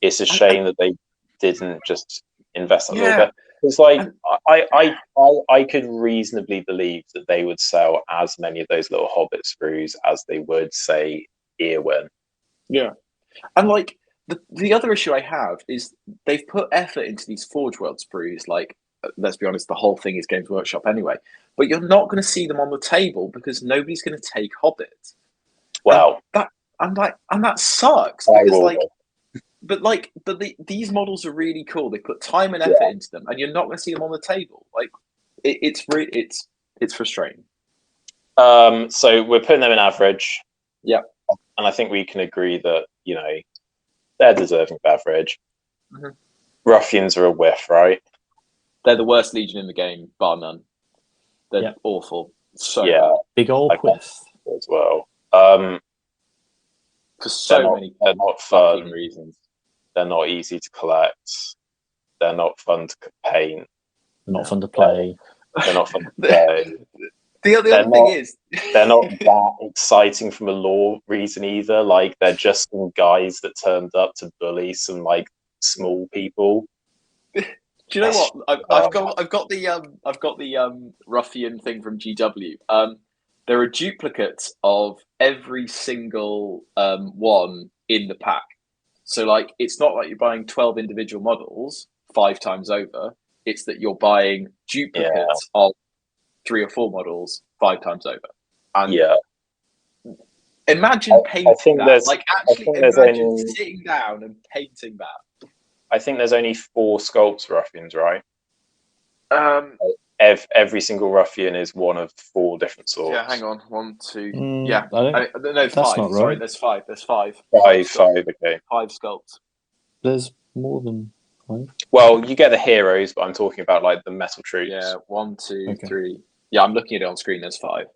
it's a shame that they didn't just invest a little bit. It's like I could reasonably believe that they would sell as many of those little Hobbit sprues as they would, say, Earwyn. Yeah, and like the other issue I have is they've put effort into these Forge World sprues. Like, let's be honest, the whole thing is Games Workshop anyway. But you're not going to see them on the table because nobody's going to take Hobbit. Well, And that sucks because these models are really cool. They put time and effort into them, and you're not going to see them on the table. Like, it's frustrating. So we're putting them in average. Yeah, and I think we can agree that they're deserving of average. Mm-hmm. Ruffians are a whiff, right? They're the worst Legion in the game, bar none. They're awful. So big old whiff as well. For so many, they're not fun reasons. They're not easy to collect. They're not fun to paint. They're not fun to play. They're not fun to play. The other thing is, they're not that exciting from a lore reason either. Like, they're just some guys that turned up to bully some like small people. Do you know what? I've got the Ruffian thing from GW. There are duplicates of every single one in the pack. So like, it's not like you're buying 12 individual models 5 times over. It's that you're buying duplicates of 3 or 4 models 5 times over. And imagine painting that. Like, actually imagine sitting down and painting that. I think there's only 4 sculpts Ruffians, right? Every single Ruffian is one of 4 different sorts. Yeah, hang on. 1, 2. No, 5. not right. Sorry, there's 5. There's 5. 5, okay. 5 sculpts. There's more than 5. Well, you get the heroes, but I'm talking about like the metal troops. Yeah, 1, 2, 3. Yeah, I'm looking at it on screen. There's 5.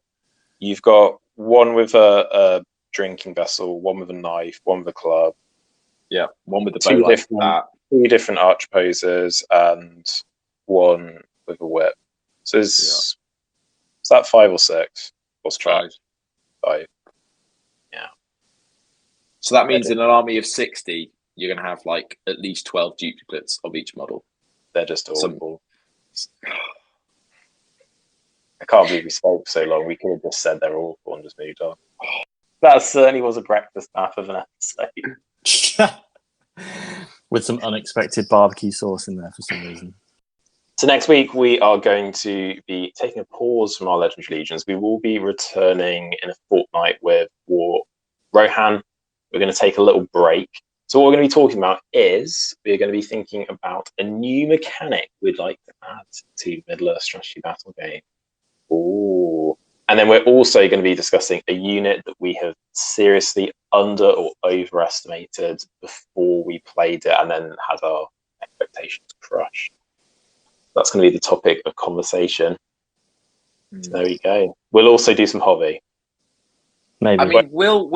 You've got one with a drinking vessel, one with a knife, one with a club. Yeah, one with the bow like that. 2 different arch posers and 1 with a whip. So is that 5 or 6? What's 5? 5. Yeah. So that means in an army of 60, you're going to have like at least 12 duplicates of each model. They're just awful. I can't believe we spoke for so long. We could have just said they're awful and just moved on. That certainly was a breakfast nap of an episode. With some unexpected barbecue sauce in there for some reason. So next week we are going to be taking a pause from our Legendary Legions. We will be returning in a fortnight with War Rohan. We're going to take a little break. So what we're going to be talking about is we're going to be thinking about a new mechanic we'd like to add to Middle Earth Strategy Battle game. Ooh. And then we're also going to be discussing a unit that we have seriously under or overestimated before we played it and then had our expectations crushed. That's going to be the topic of conversation. So there we go. We'll also do some hobby. Maybe. I mean, will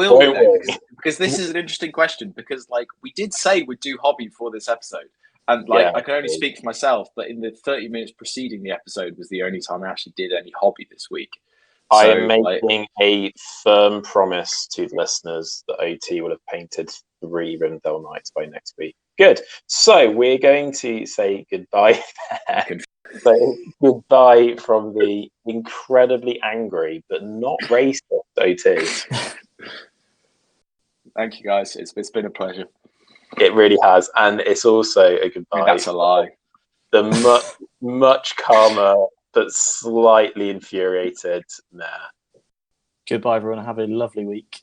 because this is an interesting question, because like we did say we'd do hobby for this episode. And like I can only speak for myself, but in the 30 minutes preceding the episode was the only time I actually did any hobby this week. I am making a firm promise to the listeners that OT will have painted 3 Rivendell Knights by next week. Good. So we're going to say goodbye there. So goodbye from the incredibly angry but not racist OT. Thank you, guys. It's been a pleasure. It really has, and it's also a goodbye. I mean, that's a lie. The much calmer but slightly infuriated. Nah. Goodbye, everyone. Have a lovely week.